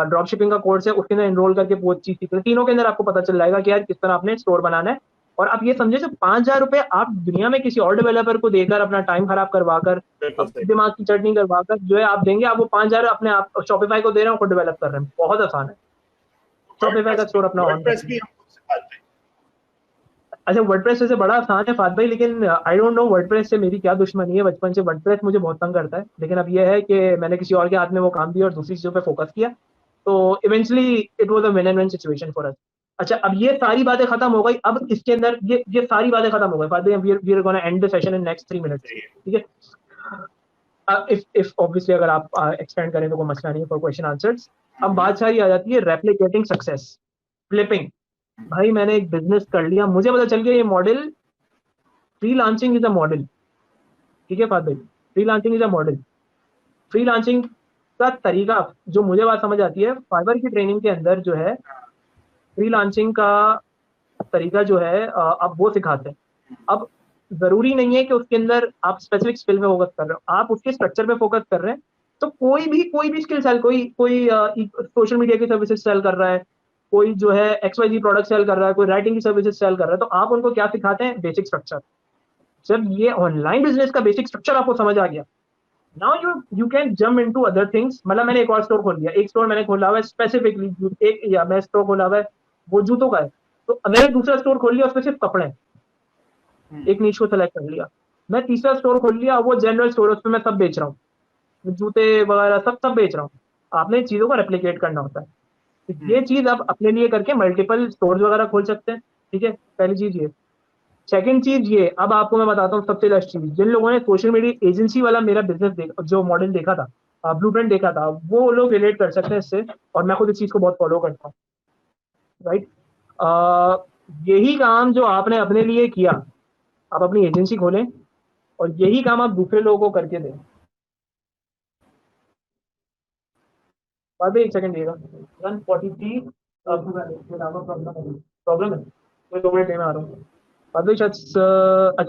[SPEAKER 3] ड्रॉप शिपिंग का कोर्स है उसके अंदर एनरोल करके वो चीज सीख लें, तीनों के अंदर आपको पता चल जाएगा कि यार किस तरह आपने स्टोर बनाना है। और आप ये समझे, जो 5,000 रुपये आप दुनिया में किसी और डेवलपर को देकर, अपना टाइम खराब करवा कर,
[SPEAKER 2] बिल्कुल
[SPEAKER 3] अब
[SPEAKER 2] सही।
[SPEAKER 3] दिमाग की चटनी करवा कर जो है आप देंगे, आप वो 5,000 अपने आप शॉपिफाई को दे रहे हो, खुद डेवलप कर रहे हैं, बहुत आसान है शॉपिफाई का स्टोर अपना ऑन
[SPEAKER 2] वर्डप्रेस
[SPEAKER 3] करना।
[SPEAKER 2] भी हम खुद सिखाते हैं।
[SPEAKER 3] अच्छा, वर्डप्रेस से बड़ा आसान है फात भाई, लेकिन आई डोंट नो वर्डप्रेस से मेरी क्या दुश्मनी है, बचपन से वर्डप्रेस मुझे बहुत तंग करता है, लेकिन अब यह है कि मैंने किसी और के हाथ में वो काम दिया और दूसरी चीजों पे फोकस किया, तो eventually it was a win and win situation for us. अच्छा, अब ये सारी बातें खत्म हो गई, अब इसके अंदर ये सारी बातें खत्म हो गई फात भाई, we are gonna end the session in next 3 minutes,
[SPEAKER 2] सही है।
[SPEAKER 3] ठीक है। इफ ऑब्वियसली अगर आप एक्सपेंड करें तो कोई मसला नहीं है फॉर क्वेश्चन आंसर्स। अब बात सारी आ जाती है रेप्लिकेटिंग सक्सेस, फ्लिपिंग। भाई मैंने एक बिजनेस कर लिया, मुझे पता चल गया ये model, free launching is a model, ठीक है फात भाई, free launching is a model. Free launching का तरीका जो मुझे बात समझ आती है, फाइवर की ट्रेनिंग के अंदर जो है फ्री लॉन्चिंग का तरीका जो है आप वो सिखाते हैं। अब जरूरी नहीं है कि उसके अंदर आप स्पेसिफिक स्किल पे फोकस कर रहे हो, आप उसके स्ट्रक्चर पे फोकस कर रहे हैं, तो कोई भी स्किल सेल, कोई सोशल मीडिया की सर्विसेज सेल कर रहा है, कोई जो है XYZ प्रोडक्ट सेल कर रहा है, कोई राइटिंग की सर्विसेज सेल कर रहा है, तो आप उनको क्या सिखाते हैं? Basic structure. जब ये ऑनलाइन बिजनेस का बेसिक स्ट्रक्चर आपको समझ आ गया, now you can jump into other things. मतलब मैंने एक और स्टोर खोल लिया, एक स्टोर मैंने खोला हुआ है स्पेसिफिकली एक, या मैं स्टोर खोला हुआ है वो जूतों का है, तो मैंने दूसरा स्टोर खोल लिया उसमें सिर्फ कपड़े हैं, एक नीश को सेलेक्ट कर लिया। मैं तीसरा स्टोर खोल लिया, वो जनरल स्टोर है, उसमें मैं सब बेच रहा हूँ, जूते वगैरह सब बेच रहा हूँ। आपने चीजों को रेप्लिकेट करना होता है, तो ये चीज आप अपने लिए करके मल्टीपल स्टोर्स वगैरह खोल सकते हैं। ठीक है, पहली चीज ये। सेकंड चीज ये, अब आपको मैं बताता हूँ सबसे लास्ट चीज, जिन लोगों ने सोशल मीडिया एजेंसी वाला मेरा बिजनेस जो मॉडल देखा था, ब्लूप्रिंट देखा था, वो लोग रिलेट कर सकते हैं इससे, और मैं खुद इस चीज को बहुत फॉलो करता हूँ। राइट, यही काम जो आपने अपने लिए किया, आप अपनी एजेंसी खोलें और यही काम आप दूसरे लोगों को करके दें। बाद में एक सेकंड देगा 143 प्रॉब्लम है, मैं 2 मिनट में आ रहा हूँ। अच्छा,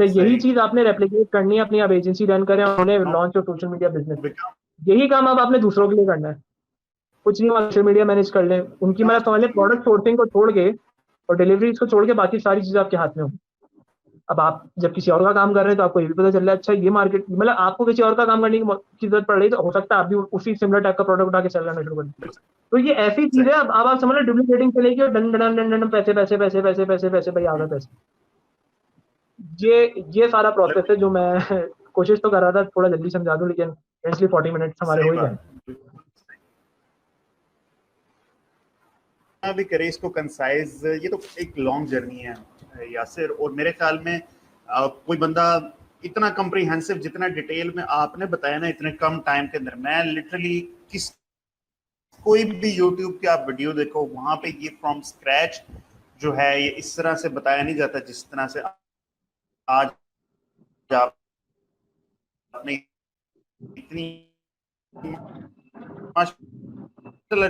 [SPEAKER 3] यही
[SPEAKER 2] सही
[SPEAKER 3] चीज आपने रेप्लिकेट करनी है अपनी, आप एजेंसी रन करें, उन्हें लॉन्च और सोशल मीडिया बिजनेस, यही काम अब आपने दूसरों के लिए करना है। कुछ नहीं, सोशल मीडिया मैनेज कर लें उनकी, मतलब समझ लें प्रोडक्ट सोर्सिंग को छोड़ के और डिलीवरी को छोड़ के बाकी सारी चीजें आपके हाथ में हो। अब आप जब किसी और का काम कर रहे हैं तो आपको ये भी पता चल रहा है, अच्छा ये मार्केट, मतलब आपको किसी और का काम करने की जरूरत पड़ रही, तो हो सकता है आप भी उसी सिमिलर टाइप का प्रोडक्ट उठा के चलना शुरू कर। तो ये ऐसी चीज है, अब आप समझ लो डुप्लीकेटिंग चलेगी और डन डन डन डन पैसे पैसे पैसे पैसे पैसे पैसे भाई आ गए पैसे। ये सारा प्रोसेस है जो मैं कोशिश तो कर रहा था थोड़ा जल्दी समझा दूं, लेकिन इसलिए 40 मिनट्स हमारे हो ही गए।
[SPEAKER 2] भी करे इसको कंसाइज, ये तो एक लॉन्ग जर्नी है यासिर, और मेरे ख्याल में कोई बंदा इतना कम्प्रीहेंसिव, जितना डिटेल में आपने बताया ना इतने कम टाइम के अंदर, मैं लिटरली कोई भी यूट्यूब की आप वीडियो देखो, वहां पे ये फ्रॉम स्क्रैच जो है ये इस तरह से बताया नहीं जाता जिस तरह से आज आपने इतनी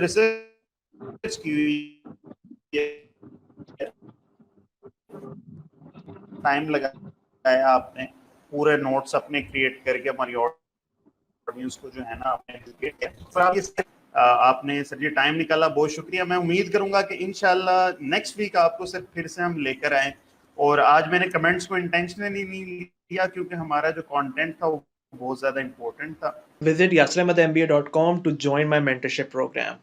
[SPEAKER 2] रिसर्च की हुई है, टाइम लगाया आपने, पूरे नोट्स अपने क्रिएट करके हमारी ऑडियंस को जो है ना आपने एजुकेट किया। तो आप इस आपने सर ये टाइम निकाला, बहुत शुक्रिया। मैं उम्मीद करूंगा कि इंशाल्लाह नेक्स्ट वीक आपको सर फिर से हम लेकर आए। और आज मैंने कमेंट्स को इंटेंशनली नहीं लिया क्योंकि हमारा जो कंटेंट था वो बहुत ज्यादा इंपॉर्टेंट था।
[SPEAKER 1] Visit yasirahmadmba.com to join my mentorship program.